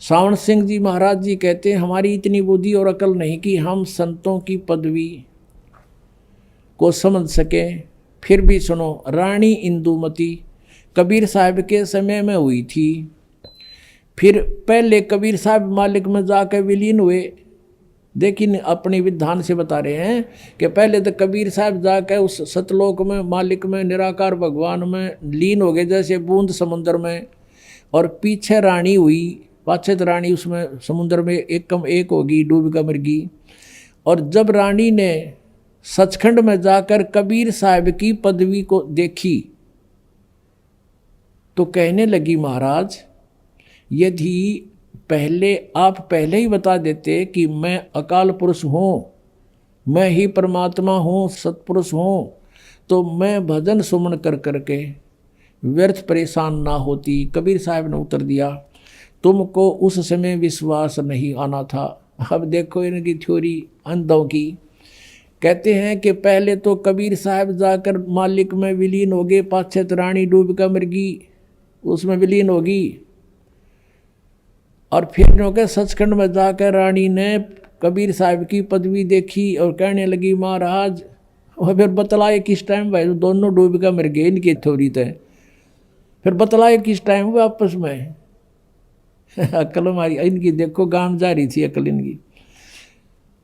सावण सिंह जी महाराज जी कहते हैं, हमारी इतनी बुद्धि और अकल नहीं कि हम संतों की पदवी को समझ सकें। फिर भी सुनो, रानी इंदुमती कबीर साहब के समय में हुई थी। फिर पहले कबीर साहब मालिक में जाकर विलीन हुए। लेकिन अपने विधान से बता रहे हैं कि पहले तो कबीर साहब जाकर उस सतलोक में मालिक में निराकार भगवान में लीन हो गए जैसे बूंद समुद्र में। और पीछे रानी हुई, पाछे तो रानी उसमें समुद्र में एक कम एक होगी, डूब कर मरगी। और जब रानी ने सचखंड में जाकर कबीर साहब की पदवी को देखी तो कहने लगी, महाराज यदि आप पहले ही बता देते कि मैं अकाल पुरुष हूँ, मैं ही परमात्मा हूँ, सतपुरुष हूँ, तो मैं भजन सुमन कर करके व्यर्थ परेशान ना होती। कबीर साहब ने उत्तर दिया, तुमको उस समय विश्वास नहीं आना था। अब देखो इनकी थ्योरी अंधों की। कहते हैं कि पहले तो कबीर साहब जाकर मालिक में विलीन हो गए, पाछे रानी डूब कर मरगी, उसमें विलीन होगी। और फिर जो के सचखंड में जाकर रानी ने कबीर साहब की पदवी देखी और कहने लगी, महाराज और फिर बतलाए किस टाइम भाई दोनों डूब कर मर गए। इनकी थ्योरी तो फिर बतलाए किस टाइम हुआ आपस में अकल हमारी इनकी देखो गांव जा रही थी अकल इनकी।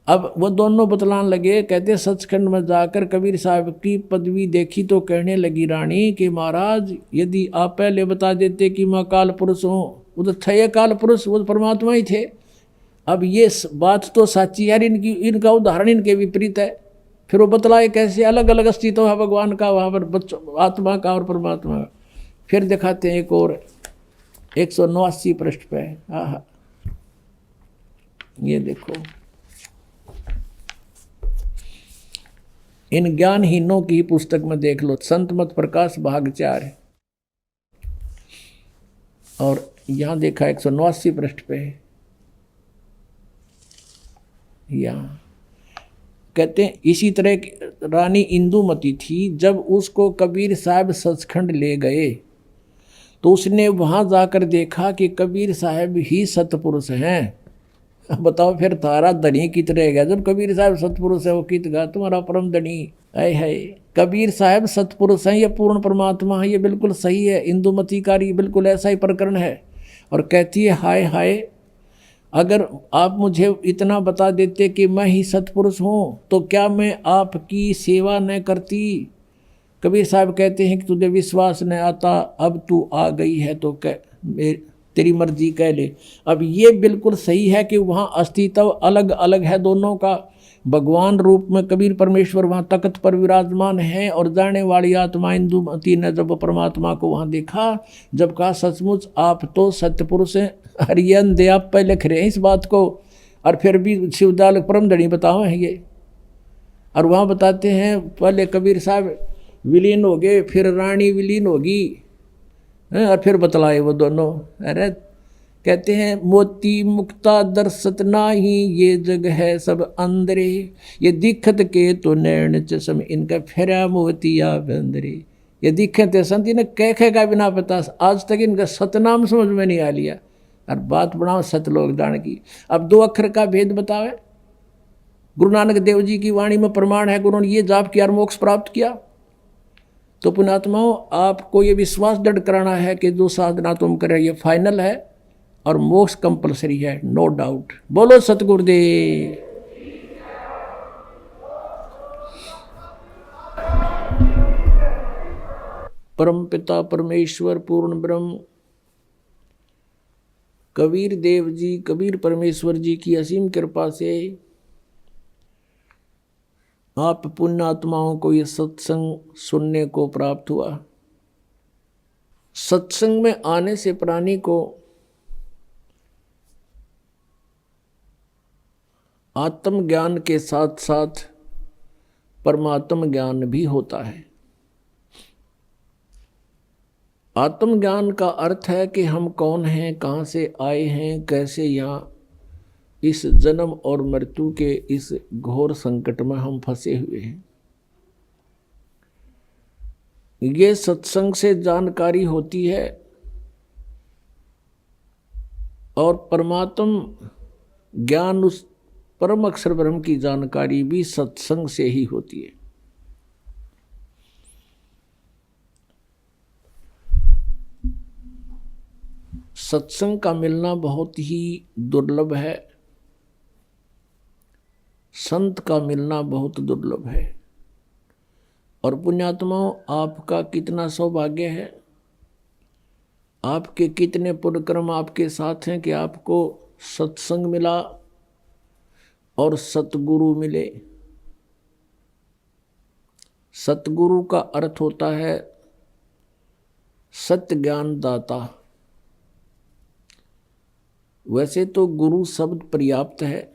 अब वो दोनों बतलान लगे, कहते सचखंड में जाकर कबीर साहब की पदवी देखी तो कहने लगी रानी कि महाराज यदि आप पहले बता देते कि मैं काल पुरुष हूँ, वो तो थे काल पुरुष, वो तो परमात्मा ही थे। अब ये बात तो सच्ची यार, इनका उदाहरण इनके विपरीत है। फिर वो बतलाए कैसे अलग अलग अस्तित्व है भगवान का, वहाँ पर बच्चों आत्मा का और परमात्मा का। फिर दिखाते हैं एक और 189 पृष्ठ पे। हाँ ये देखो, इन ज्ञानहीनों की पुस्तक में देख लो, संत मत प्रकाश भाग 4 है। और यहाँ देखा 189 पृष्ठ पे या कहते हैं इसी तरह की रानी इंदुमती थी, जब उसको कबीर साहब सचखंड ले गए तो उसने वहां जाकर देखा कि कबीर साहब ही सतपुरुष हैं। बताओ फिर तारा धनी कित रहेगा जब कबीर साहब सतपुरुष है, वो कित गा तुम्हारा परम धनी है। कबीर साहब सतपुरुष हैं, ये पूर्ण परमात्मा है, ये बिल्कुल सही है। इंदुमती का बिल्कुल ऐसा ही प्रकरण है। और कहती है हाय हाय, अगर आप मुझे इतना बता देते कि मैं ही सतपुरुष हूँ तो क्या मैं आपकी सेवा न करती। कबीर साहब कहते हैं कि तुझे विश्वास न आता, अब तू आ गई है तो तेरी मर्जी कह ले। अब ये बिल्कुल सही है कि वहाँ अस्तित्व अलग अलग है दोनों का। भगवान रूप में कबीर परमेश्वर वहाँ तख्त पर विराजमान है और जाने वाली आत्मा इंदुमती ने जब परमात्मा को वहाँ देखा, जब कहा सचमुच आप तो सत्यपुरुष हैं। हरियन दे आप पहले लिख रहे हैं इस बात को, और फिर भी शिवदाल परम धनी बताओ हैं ये। और वहाँ बताते हैं पहले कबीर साहब विलीन हो गए, फिर रानी विलीन होगी, और फिर बतलाए वो दोनों। अरे कहते हैं मोती मुक्ता दर्शत नाही, ये जग है सब अंदरे, ये दिखत के तो नैन चश्म, इनका फेरा मोतिया बंदरे। ये दिखत संत इन्हें कह का बिना पता, आज तक इनका सतनाम समझ में नहीं आ लिया। और बात बनाओ सतलोक दान की। अब 2 अक्षर का भेद बतावे। गुरु नानक देव जी की वाणी में प्रमाण है कि उन्होंने ये जाप किया और मोक्ष प्राप्त किया। तो पुण्यात्माओं, आपको ये विश्वास दृढ़ कराना है कि जो साधना तुम कर रहे ये फाइनल है और मोक्ष कंपलसरी है, नो डाउट। बोलो सतगुरुदेव। परम पिता परमेश्वर पूर्ण ब्रह्म कबीर देव जी, कबीर परमेश्वर जी की असीम कृपा से आप पुण्यात्माओं को ये सत्संग सुनने को प्राप्त हुआ। सत्संग में आने से प्राणी को आत्मज्ञान के साथ साथ परमात्म ज्ञान भी होता है। आत्मज्ञान का अर्थ है कि हम कौन हैं, कहाँ से आए हैं, कैसे यहाँ इस जन्म और मृत्यु के इस घोर संकट में हम फंसे हुए हैं। ये सत्संग से जानकारी होती है और परमात्म ज्ञान, उस परम अक्षर ब्रह्म की जानकारी भी सत्संग से ही होती है। सत्संग का मिलना बहुत ही दुर्लभ है, संत का मिलना बहुत दुर्लभ है। और पुण्यात्माओं, आपका कितना सौभाग्य है, आपके कितने पुण्यकर्म आपके साथ हैं कि आपको सत्संग मिला और सतगुरु मिले। सतगुरु का अर्थ होता है सत्य ज्ञान दाता। वैसे तो गुरु शब्द पर्याप्त है,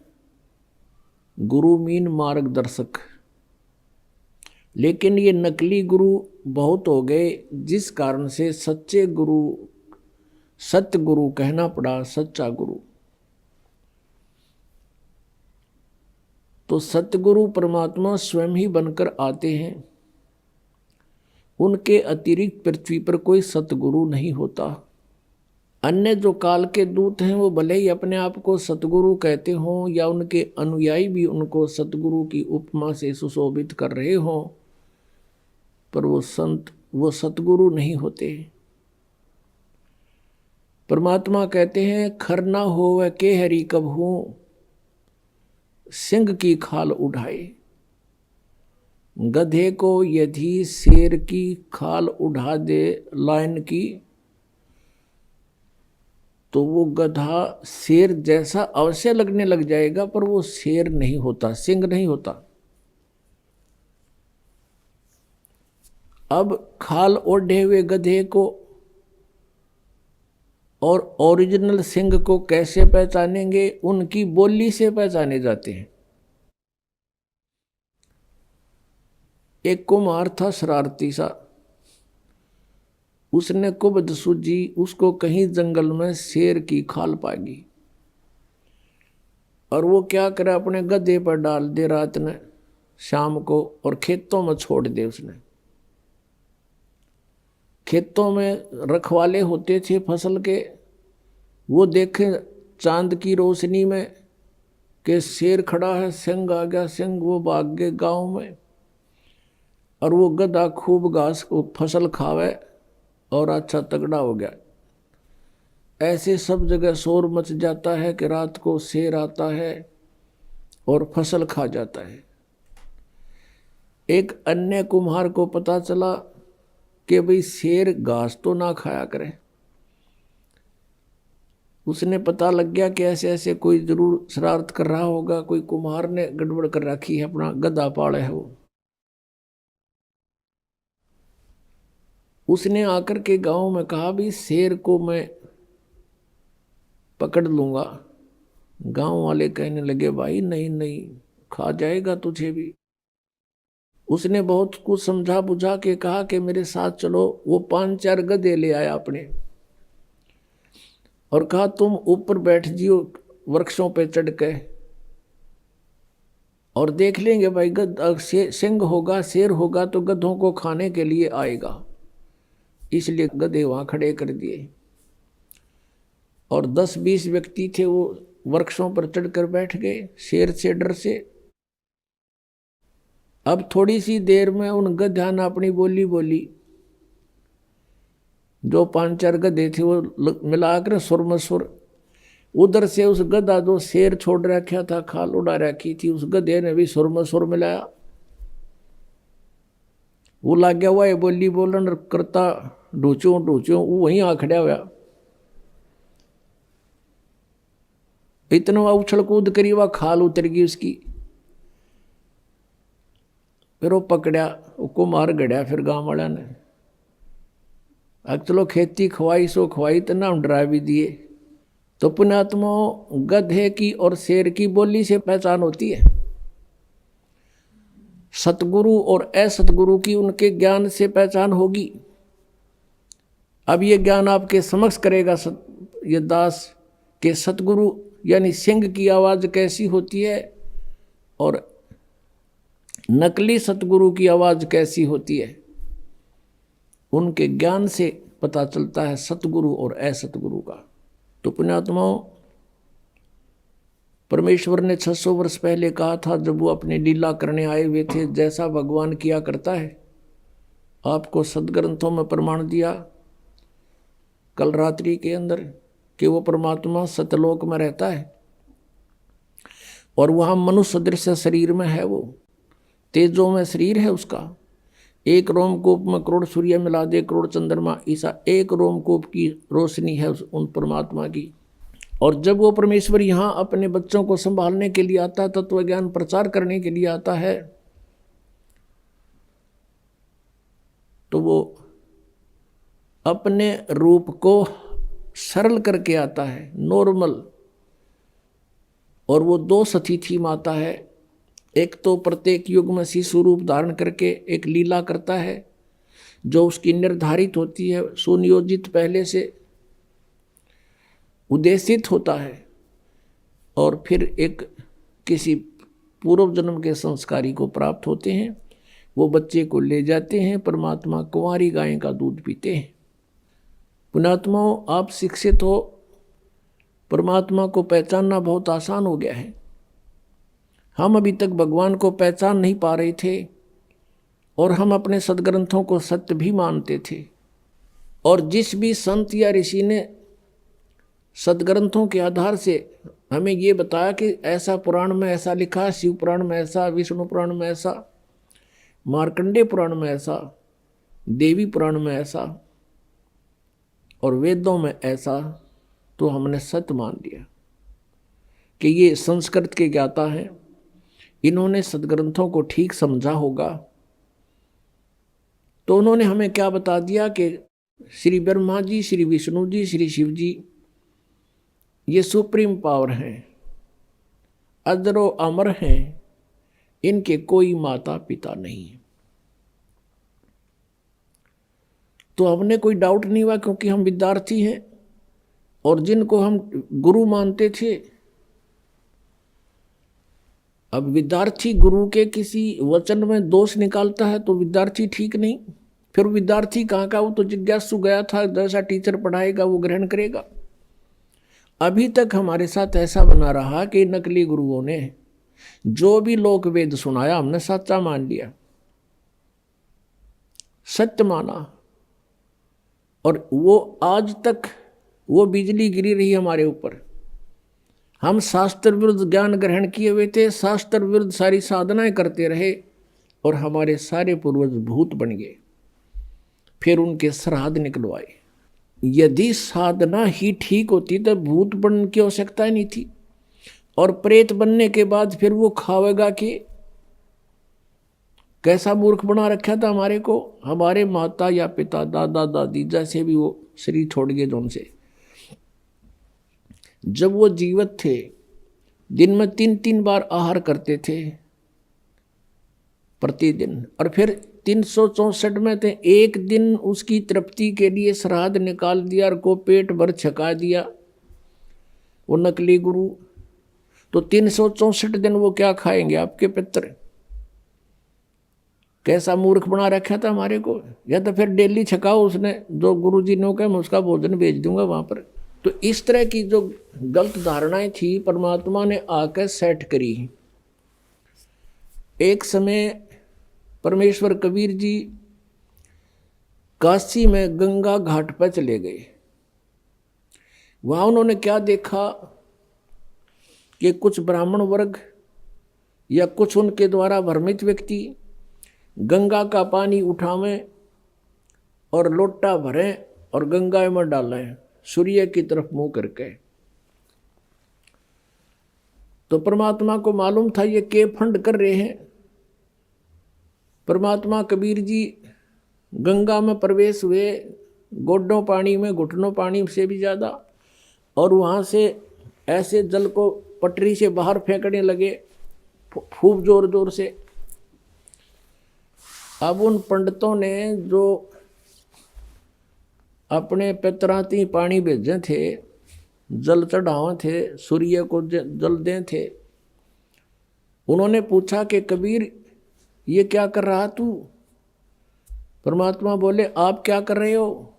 गुरु मीन मार्गदर्शक, लेकिन ये नकली गुरु बहुत हो गए, जिस कारण से सच्चे गुरु, सत्य गुरु कहना पड़ा, सच्चा गुरु। तो सतगुरु परमात्मा स्वयं ही बनकर आते हैं, उनके अतिरिक्त पृथ्वी पर कोई सतगुरु नहीं होता। अन्य जो काल के दूत हैं वो भले ही अपने आप को सतगुरु कहते हों या उनके अनुयायी भी उनको सतगुरु की उपमा से सुशोभित कर रहे हों, पर वो संत, वो सतगुरु नहीं होते। परमात्मा कहते हैं खर ना होवे के हरि कबहू, सिंह की खाल उठाए। गधे को यदि शेर की खाल उठा दे लाइन की, तो वो गधा शेर जैसा अवश्य लगने लग जाएगा, पर वो शेर नहीं होता, सिंह नहीं होता। अब खाल ओढ़े हुए गधे को और ओरिजिनल सिंह को कैसे पहचानेंगे? उनकी बोली से पहचाने जाते हैं। एक कुम्हार था शरारती सा, उसने कुबद सूझी, उसको कहीं जंगल में शेर की खाल पागी। और वो क्या करे, अपने गधे पर डाल दे रात ने शाम को और खेतों में छोड़ दे। उसने खेतों में रखवाले होते थे फसल के, वो देखे चांद की रोशनी में कि शेर खड़ा है, सिंह आ गया, सिंह, वो भाग गए गांव में। और वो गधा खूब घास को फसल खावे और अच्छा तगड़ा हो गया। ऐसे सब जगह शोर मच जाता है कि रात को शेर आता है और फसल खा जाता है। एक अन्य कुम्हार को पता चला कि भाई शेर घास तो ना खाया करे। उसने पता लग गया कि ऐसे ऐसे कोई जरूर शरारत कर रहा होगा, कोई कुम्हार ने गड़बड़ कर रखी है, अपना गधा पाला है वो। उसने आकर के गांव में कहा भी शेर को मैं पकड़ लूंगा। गांव वाले कहने लगे भाई नहीं नहीं, खा जाएगा तुझे भी। उसने बहुत कुछ समझा बुझा के कहा कि मेरे साथ चलो। वो 5-4 गधे ले आया अपने और कहा तुम ऊपर बैठ जियो वृक्षों पे चढ़ के और देख लेंगे भाई गध सिंह होगा, शेर होगा तो गधों को खाने के लिए आएगा। इसलिए गधे वहां खड़े कर दिए और 10-20 व्यक्ति थे, वो वृक्षों पर चढ़कर बैठ गए शेर से डर से। अब थोड़ी सी देर में उन गधा ने अपनी बोली बोली। जो 5-4 गधे थे वो मिलाकर सुर में सुर। उधर से उस गधा जो शेर छोड़ रखा था, खाल उड़ा रखी थी, उस गधे ने भी सुर में सुर मिलाया। वो लग गया हुआ बोली बोलन करता, ढूंचू ढूंचू, वो वहीं आ खड़ा हुआ। इतना उछल कूद करी, वह खाल उतर गई उसकी। फिर वो पकड़ा, उसको मार गड़िया। फिर गांव वाला ने चलो खेती खवाई सो खवाई, तो नाम डरा भी दिए। तो पुण्यात्मा, गधे की और शेर की बोली से पहचान होती है, सतगुरु और असतगुरु की उनके ज्ञान से पहचान होगी। अब ये ज्ञान आपके समक्ष करेगा ये दास के सतगुरु यानी सिंह की आवाज कैसी होती है और नकली सतगुरु की आवाज कैसी होती है। उनके ज्ञान से पता चलता है सतगुरु और असतगुरु का। तो पुण्यात्माओं, परमेश्वर ने 600 वर्ष पहले कहा था, जब वो अपनी लीला करने आए हुए थे, जैसा भगवान किया करता है। आपको सदग्रंथों में प्रमाण दिया कल रात्रि के अंदर कि वो परमात्मा सतलोक में रहता है और वहाँ मनुष्य सदृश शरीर में है। वो तेजों में शरीर है उसका। एक रोमकूप में करोड़ सूर्य मिला दे, करोड़ चंद्रमा, ऐसा एक रोमकूप की रोशनी है उन परमात्मा की। और जब वो परमेश्वर यहाँ अपने बच्चों को संभालने के लिए आता है, तत्व ज्ञान प्रचार करने के लिए आता है, तो वो अपने रूप को सरल करके आता है, नॉर्मल। और वो 2 सतीथी माता है। एक तो प्रत्येक युग में शिशु रूप धारण करके एक लीला करता है जो उसकी निर्धारित होती है, सुनियोजित, पहले से उद्देशित होता है। और फिर एक किसी पूर्व जन्म के संस्कारी को प्राप्त होते हैं, वो बच्चे को ले जाते हैं, परमात्मा कुंवारी गाय का दूध पीते हैं। पुण्यात्माओं, आप शिक्षित हो, परमात्मा को पहचानना बहुत आसान हो गया है। हम अभी तक भगवान को पहचान नहीं पा रहे थे और हम अपने सदग्रंथों को सत्य भी मानते थे। और जिस भी संत या ऋषि ने सदग्रंथों के आधार से हमें ये बताया कि ऐसा पुराण में ऐसा लिखा, शिव पुराण में ऐसा, विष्णु पुराण में ऐसा, मार्कंडेय पुराण में ऐसा, देवी पुराण में ऐसा और वेदों में ऐसा, तो हमने सत्य मान लिया कि ये संस्कृत के ज्ञाता हैं, इन्होंने सदग्रंथों को ठीक समझा होगा। तो उन्होंने हमें क्या बता दिया कि श्री ब्रह्मा जी, श्री विष्णु जी, श्री शिव जी ये सुप्रीम पावर हैं, अजरो अमर हैं, इनके कोई माता पिता नहीं है। तो हमने कोई डाउट नहीं हुआ, क्योंकि हम विद्यार्थी हैं और जिनको हम गुरु मानते थे अब विद्यार्थी गुरु के किसी वचन में दोष निकालता है तो विद्यार्थी ठीक नहीं, फिर विद्यार्थी कहाँ का, वो तो जिज्ञासु गया था, जैसा टीचर पढ़ाएगा वो ग्रहण करेगा। अभी तक हमारे साथ ऐसा बना रहा कि नकली गुरुओं ने जो भी लोक वेद सुनाया हमने सच्चा मान लिया, सत्य माना, और वो आज तक वो बिजली गिरी रही हमारे ऊपर। हम शास्त्र विरुद्ध ज्ञान ग्रहण किए हुए थे, शास्त्र विरुद्ध सारी साधनाएं करते रहे, और हमारे सारे पूर्वज भूत बन गए। फिर उनके श्राद्ध निकलवाए। यदि साधना ही ठीक होती तो भूत बनने की आवश्यकता ही नहीं थी। और प्रेत बनने के बाद फिर वो खावेगा कि, कैसा मूर्ख बना रखा था हमारे को। हमारे माता या पिता, दादा दादी जैसे भी वो शरीर छोड़ गए जोन से, जब वो जीवित थे दिन में 3-3 बार आहार करते थे प्रतिदिन, और फिर 364 में थे, एक दिन उसकी तृप्ति के लिए श्राद्ध निकाल दिया और को पेट भर छका दिया वो नकली गुरु। तो 364 दिन वो क्या खाएंगे आपके पितर। कैसा मूर्ख बना रखा था हमारे को। या तो फिर डेली छकाओ, उसने जो गुरुजी ने कहा मैं उसका भोजन भेज दूंगा वहां पर। तो इस तरह की जो गलत धारणाएं थी परमात्मा ने आकर सेट करी। एक समय परमेश्वर कबीर जी काशी में गंगा घाट पर चले गए। वहां उन्होंने क्या देखा कि कुछ ब्राह्मण वर्ग या कुछ उनके द्वारा भ्रमित व्यक्ति गंगा का पानी उठावें और लोटा भरें और गंगा में डालें सूर्य की तरफ मुंह करके। तो परमात्मा को मालूम था ये के फंड कर रहे हैं। परमात्मा कबीर जी गंगा में प्रवेश हुए, गोडों पानी में, घुटनों पानी से भी ज़्यादा, और वहाँ से ऐसे जल को पटरी से बाहर फेंकने लगे खूब जोर जोर से। अब उन पंडितों ने जो अपने पितराती पानी भेजे थे, जल चढ़ावे थे, सूर्य को जल दें थे, उन्होंने पूछा कि कबीर ये क्या कर रहा तू। परमात्मा बोले आप क्या कर रहे हो।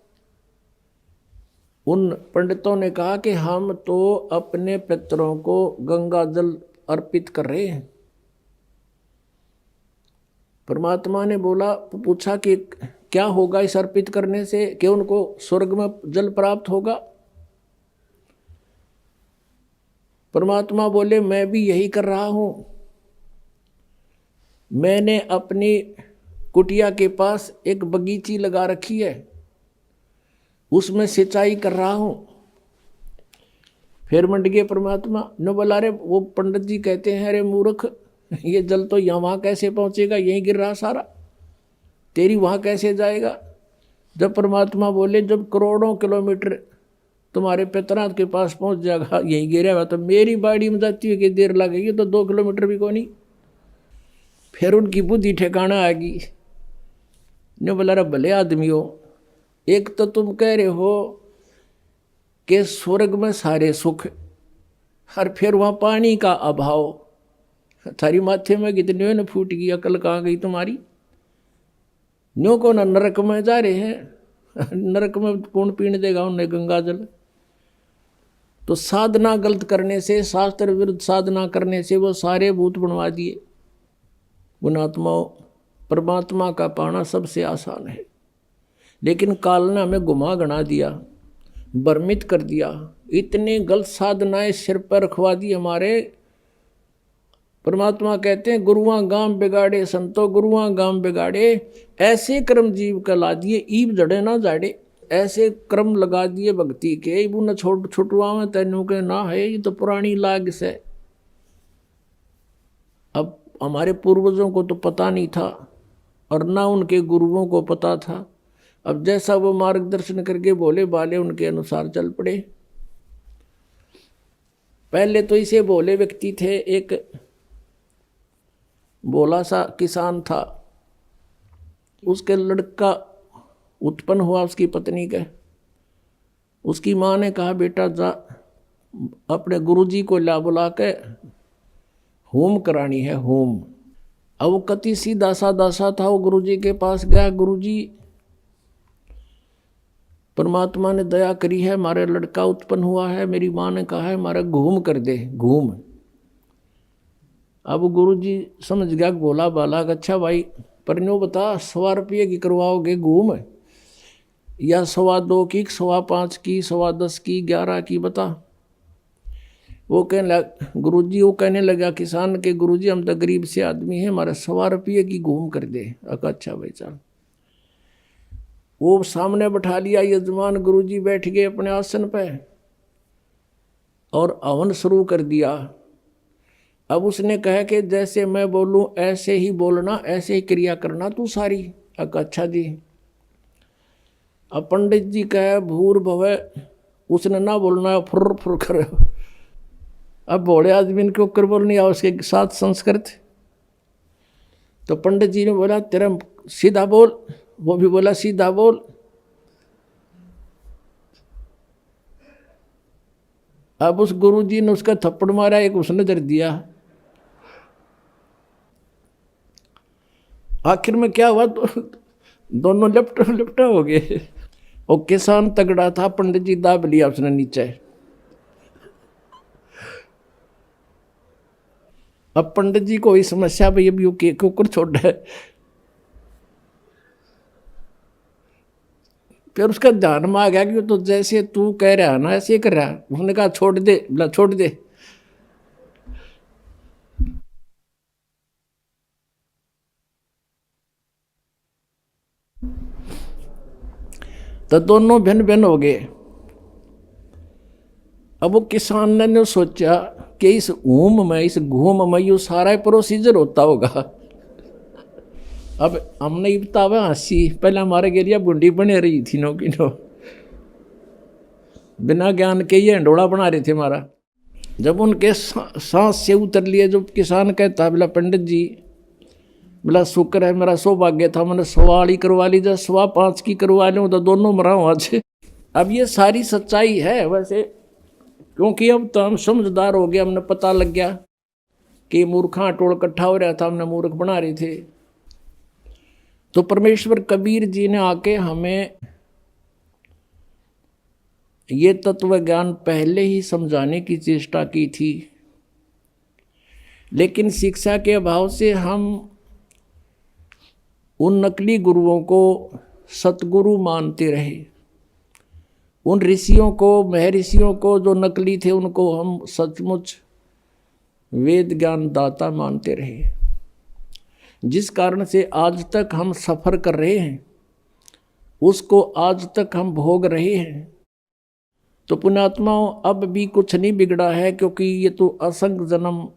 उन पंडितों ने कहा कि हम तो अपने पितरों को गंगा जल अर्पित कर रहे हैं। परमात्मा ने बोला, पूछा कि क्या होगा इस अर्पित करने से, कि उनको स्वर्ग में जल प्राप्त होगा। परमात्मा बोले मैं भी यही कर रहा हूं। मैंने अपनी कुटिया के पास एक बगीची लगा रखी है, उसमें सिंचाई कर रहा हूं। फिर मंड गए परमात्मा ने बोला, अरे वो पंडित जी कहते हैं, अरे मूर्ख ये जल तो यहाँ कैसे पहुंचेगा, यहीं गिर रहा सारा, तेरी वहां कैसे जाएगा। जब परमात्मा बोले जब करोड़ों किलोमीटर तुम्हारे पितरा के पास पहुंच जाएगा, यहीं गिरेगा, तो मेरी बाड़ी में जाती है कि देर लगेगी, तो 2 किलोमीटर भी को नहीं। फिर उनकी बुद्धि ठिकाना आ गई। ने बोला, अरे भले आदमी हो, एक तो तुम कह रहे हो कि स्वर्ग में सारे सुख, और फिर वहाँ पानी का अभाव, थारी माथे में कितनी न फूट गई, अकल कहाँ गई तुम्हारी। न्यों को न नरक में जा रहे हैं, नरक में कौन पीने देगा उन्हें गंगा जल। तो साधना गलत करने से, शास्त्र विरुद्ध साधना करने से वो सारे भूत बनवा दिए। उन आत्माओं, परमात्मा का पाना सबसे आसान है, लेकिन काल ने हमें गुमा गना दिया, भ्रमित कर दिया, इतने गलत साधनाएं सिर पर रखवा दी हमारे। परमात्मा कहते हैं गुरुआं गांव बिगाड़े संतो, गुरुआं गांव बिगाड़े, ऐसे कर्म जीव का ला दिए ईब जड़े ना जाड़े। ऐसे क्रम लगा दिए भक्ति के, इबू न छोट छुटवा में तेनू के ना है, ये तो पुरानी लाग से। अब हमारे पूर्वजों को तो पता नहीं था और ना उनके गुरुओं को पता था। अब जैसा वो मार्गदर्शन करके बोले बाले, उनके अनुसार चल पड़े। पहले तो इसे भोले व्यक्ति थे, एक भोला सा किसान था, उसके लड़का उत्पन्न हुआ उसकी पत्नी का। उसकी माँ ने कहा बेटा जा अपने गुरुजी को ला बुला के होम करानी है, होम। अब वो कति सी दासा दासा था, वो गुरुजी के पास गया, गुरुजी परमात्मा ने दया करी है, हमारे लड़का उत्पन्न हुआ है, मेरी माँ ने कहा है हमारा घूम कर दे, घूम। अब गुरुजी समझ गया भोला बाला, अच्छा भाई पर नो बता 100 रुपये की करवाओगे घूम, या 2.25 की, 5.25 की, 10.25 की, 11 की, बता। वो कहने लगा गुरुजी, वो कहने लगा किसान के, गुरुजी हम तो गरीब से आदमी हैं, हमारा 100 रुपये की घूम कर दे। अच्छा भाई चल। वो सामने बैठा लिया यजमान, गुरुजी बैठ गए अपने आसन पे और हवन शुरू कर दिया। अब उसने कहा कि जैसे मैं बोलूं ऐसे ही बोलना, ऐसे ही क्रिया करना तू सारी। अच्छा जी। अब पंडित जी कहे भूर भवे, उसने ना बोलना फुर फुर कर। अब भोले आदमी के ऊपर बोलनी है उसके साथ संस्कृत। तो पंडित जी ने बोला तेरा सीधा बोल, वो भी बोला सीधा बोल। अब उस गुरुजी ने उसका थप्पड़ मारा, एक उसने दर दिया। आखिर में क्या हुआ, तो दोनों लिपटा हो गए। और किसान तगड़ा था, पंडित जी दाब लिया उसने नीचे। अब पंडित जी को कोई समस्या, भाई अभी के कुकर छोड़ है। फिर उसका ध्यान में आ गया कि तो जैसे तू कह रहा है ना ऐसे कर रहा है। उसने कहा छोड़ दे, बोला छोड़ दे। तो दोनों भिन्न भिन्न हो गए। अब वो किसान ने सोचा कि इस ऊम में, इस घूम में यू सारा प्रोसीजर होता होगा। अब हमने ये बतावा हंसी, पहले हमारे गेरिया बुंडी बने रही थी नो की नो, बिना ज्ञान के ये हंडोड़ा बना रहे थे हमारा। जब उनके सांस से उतर लिए, जो किसान कहता बोला पंडित जी, बोला शुक्र है मेरा सौभाग्य था, मैंने 1.25 करवा ली, जब 5.25 की करवा लूँ तो दोनों मरा हुआ आज। अब ये सारी सच्चाई है वैसे, क्योंकि अब तो हम समझदार हो गए, हमने पता लग गया कि मूर्खा टोल इकट्ठा हो रहा था, हमने मूर्ख बना रहे थे। तो परमेश्वर कबीर जी ने आके हमें ये तत्व ज्ञान पहले ही समझाने की चेष्टा की थी, लेकिन शिक्षा के अभाव से हम उन नकली गुरुओं को सतगुरु मानते रहे। उन ऋषियों को, महर्षियों को जो नकली थे, उनको हम सचमुच वेद ज्ञान दाता मानते रहे, जिस कारण से आज तक हम सफ़र कर रहे हैं, उसको आज तक हम भोग रहे हैं। तो पुण्यात्माओं, अब भी कुछ नहीं बिगड़ा है, क्योंकि ये तो असंख्य जन्म,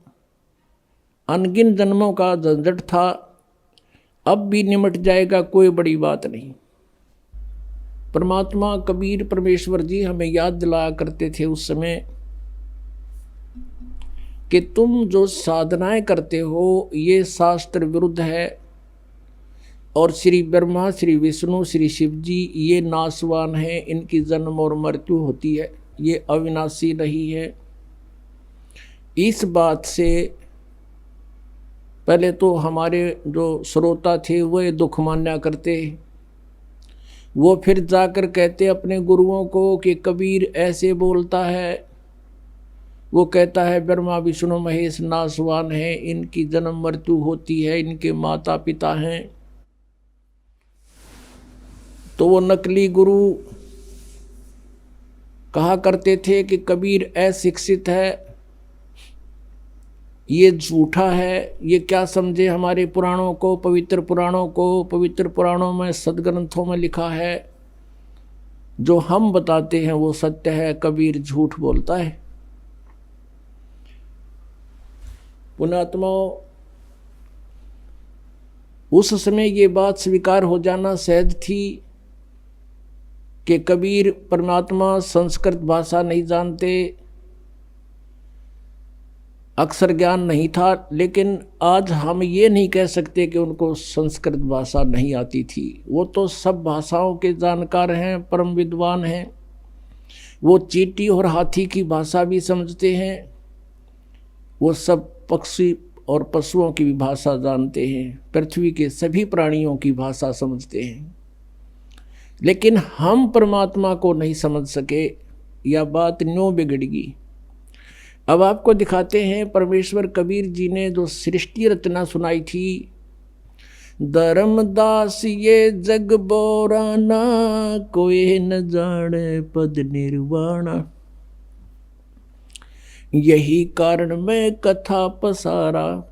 अनगिन जन्मों का झंझट था, अब भी निमट जाएगा, कोई बड़ी बात नहीं। परमात्मा कबीर परमेश्वर जी हमें याद दिलाया करते थे उस समय कि तुम जो साधनाएं करते हो ये शास्त्र विरुद्ध है, और श्री ब्रह्मा, श्री विष्णु, श्री शिव जी ये नाशवान हैं, इनकी जन्म और मृत्यु होती है, ये अविनाशी नहीं है। इस बात से पहले तो हमारे जो श्रोता थे वो ये दुख मान्या करते, वो फिर जाकर कहते अपने गुरुओं को कि कबीर ऐसे बोलता है, वो कहता है ब्रह्मा विष्णु महेश नाशवान है, इनकी जन्म मृत्यु होती है, इनके माता पिता हैं। तो वो नकली गुरु कहा करते थे कि कबीर अशिक्षित है, ये झूठा है, ये क्या समझे हमारे पुराणों को, पवित्र पुराणों को। पवित्र पुराणों में, सदग्रंथों में लिखा है, जो हम बताते हैं वो सत्य है, कबीर झूठ बोलता है। पुण्यात्माओं, उस समय ये बात स्वीकार हो जाना सहज थी कि कबीर परमात्मा संस्कृत भाषा नहीं जानते, अक्षर ज्ञान नहीं था, लेकिन आज हम ये नहीं कह सकते कि उनको संस्कृत भाषा नहीं आती थी। वो तो सब भाषाओं के जानकार हैं, परम विद्वान हैं। वो चींटी और हाथी की भाषा भी समझते हैं, वो सब पक्षी और पशुओं की भी भाषा जानते हैं, पृथ्वी के सभी प्राणियों की भाषा समझते हैं, लेकिन हम परमात्मा को नहीं समझ सके। यह बात न्यों बिगड़गी। अब आपको दिखाते हैं परमेश्वर कबीर जी ने जो सृष्टि रचना सुनाई थी, धर्मदास ये जग बोराना, कोई न जाने पद निर्वाणा। यही कारण मैं कथा पसारा,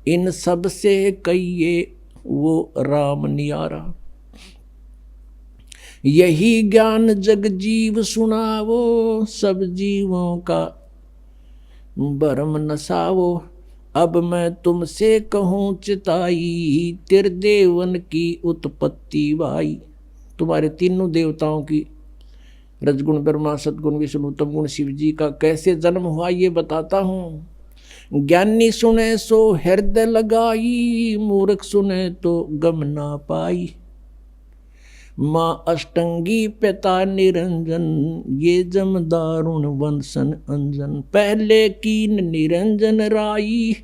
इन सब से कहिए वो राम नियारा। यही ज्ञान जग जीव सुनावो, सब जीवों का भरम नसावो। अब मैं तुमसे कहूँ चिताई, त्रिदेवन की उत्पत्ति भाई। तुम्हारे तीनों देवताओं की, रजगुण ब्रह्मा सदगुण विष्णु उत्तम गुण शिव जी का कैसे जन्म हुआ ये बताता हूँ। ज्ञानी सुने सो हृदय लगाई, मूर्ख सुने तो गम ना पाई। माँ अष्टंगी पिता निरंजन, ये जम दारुण वंशन अंजन। पहले कीन निरंजन राई,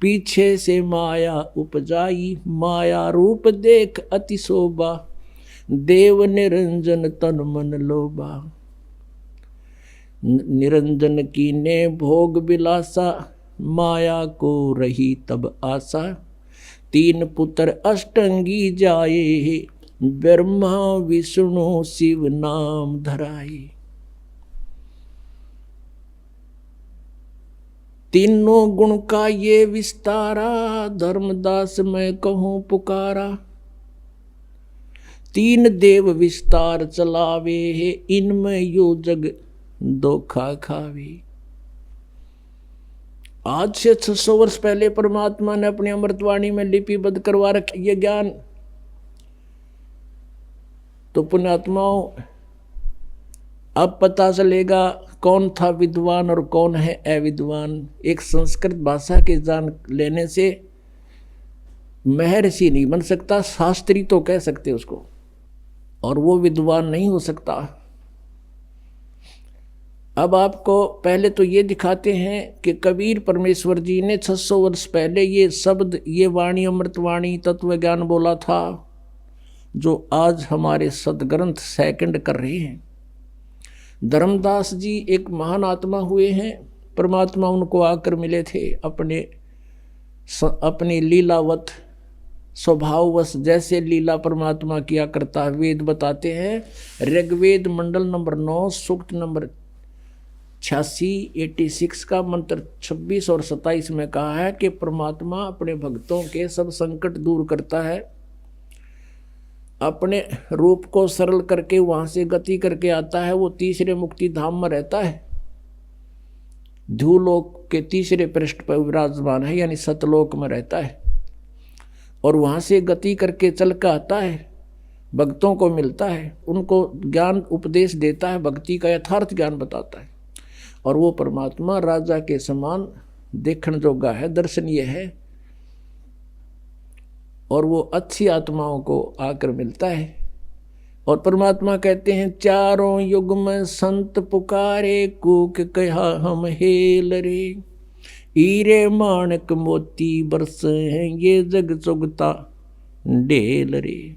पीछे से माया उपजाई। माया रूप देख अति शोभा, देव निरंजन तन मन लोभा। निरंजन कीने भोग विलासा, माया को रही तब आशा। तीन पुत्र अष्टंगी जाए, ब्रह्मा विष्णु शिव नाम धराए। तीनों गुण का ये विस्तारा, धर्मदास मैं कहूँ पुकारा। तीन देव विस्तार चलावे, इनमें यो जग धोखा खावे। आज से 600 वर्ष पहले परमात्मा ने अपनी अमृतवाणी में लिपिबद्ध करवा रखी ये ज्ञान। तो पुण्यात्माओं, अब पता चलेगा कौन था विद्वान और कौन है अविद्वान। एक संस्कृत भाषा के जान लेने से महर्षि नहीं बन सकता, शास्त्री तो कह सकते उसको, और वो विद्वान नहीं हो सकता। अब आपको पहले तो ये दिखाते हैं कि कबीर परमेश्वर जी ने 600 वर्ष पहले ये शब्द, ये वाणी, अमृतवाणी, तत्व ज्ञान बोला था, जो आज हमारे सदग्रंथ सेकंड कर रहे हैं। धर्मदास जी एक महान आत्मा हुए हैं। परमात्मा उनको आकर मिले थे अपने लीलावत स्वभाववश, जैसे लीला परमात्मा किया करता है। वेद बताते हैं, ऋग्वेद मंडल नंबर 9 सूक्त नंबर 86 का मंत्र 26 और 27 में कहा है कि परमात्मा अपने भक्तों के सब संकट दूर करता है। अपने रूप को सरल करके वहां से गति करके आता है। वो तीसरे मुक्ति धाम में रहता है, ध्रुवलोक के तीसरे पृष्ठ पर विराजमान है, यानी सतलोक में रहता है। और वहां से गति करके चल कर आता है, भक्तों को मिलता है, उनको ज्ञान उपदेश देता है, भक्ति का यथार्थ ज्ञान बताता है। और वो परमात्मा राजा के समान देखने जोगा है, दर्शनीय है, और वो अच्छी आत्माओं को आकर मिलता है। और परमात्मा कहते हैं, चारों युग में संत पुकारे, कूक कहा हम हेल रे। हीरे माणक मोती बरस हैं, ये जग चुगता ढेल रे।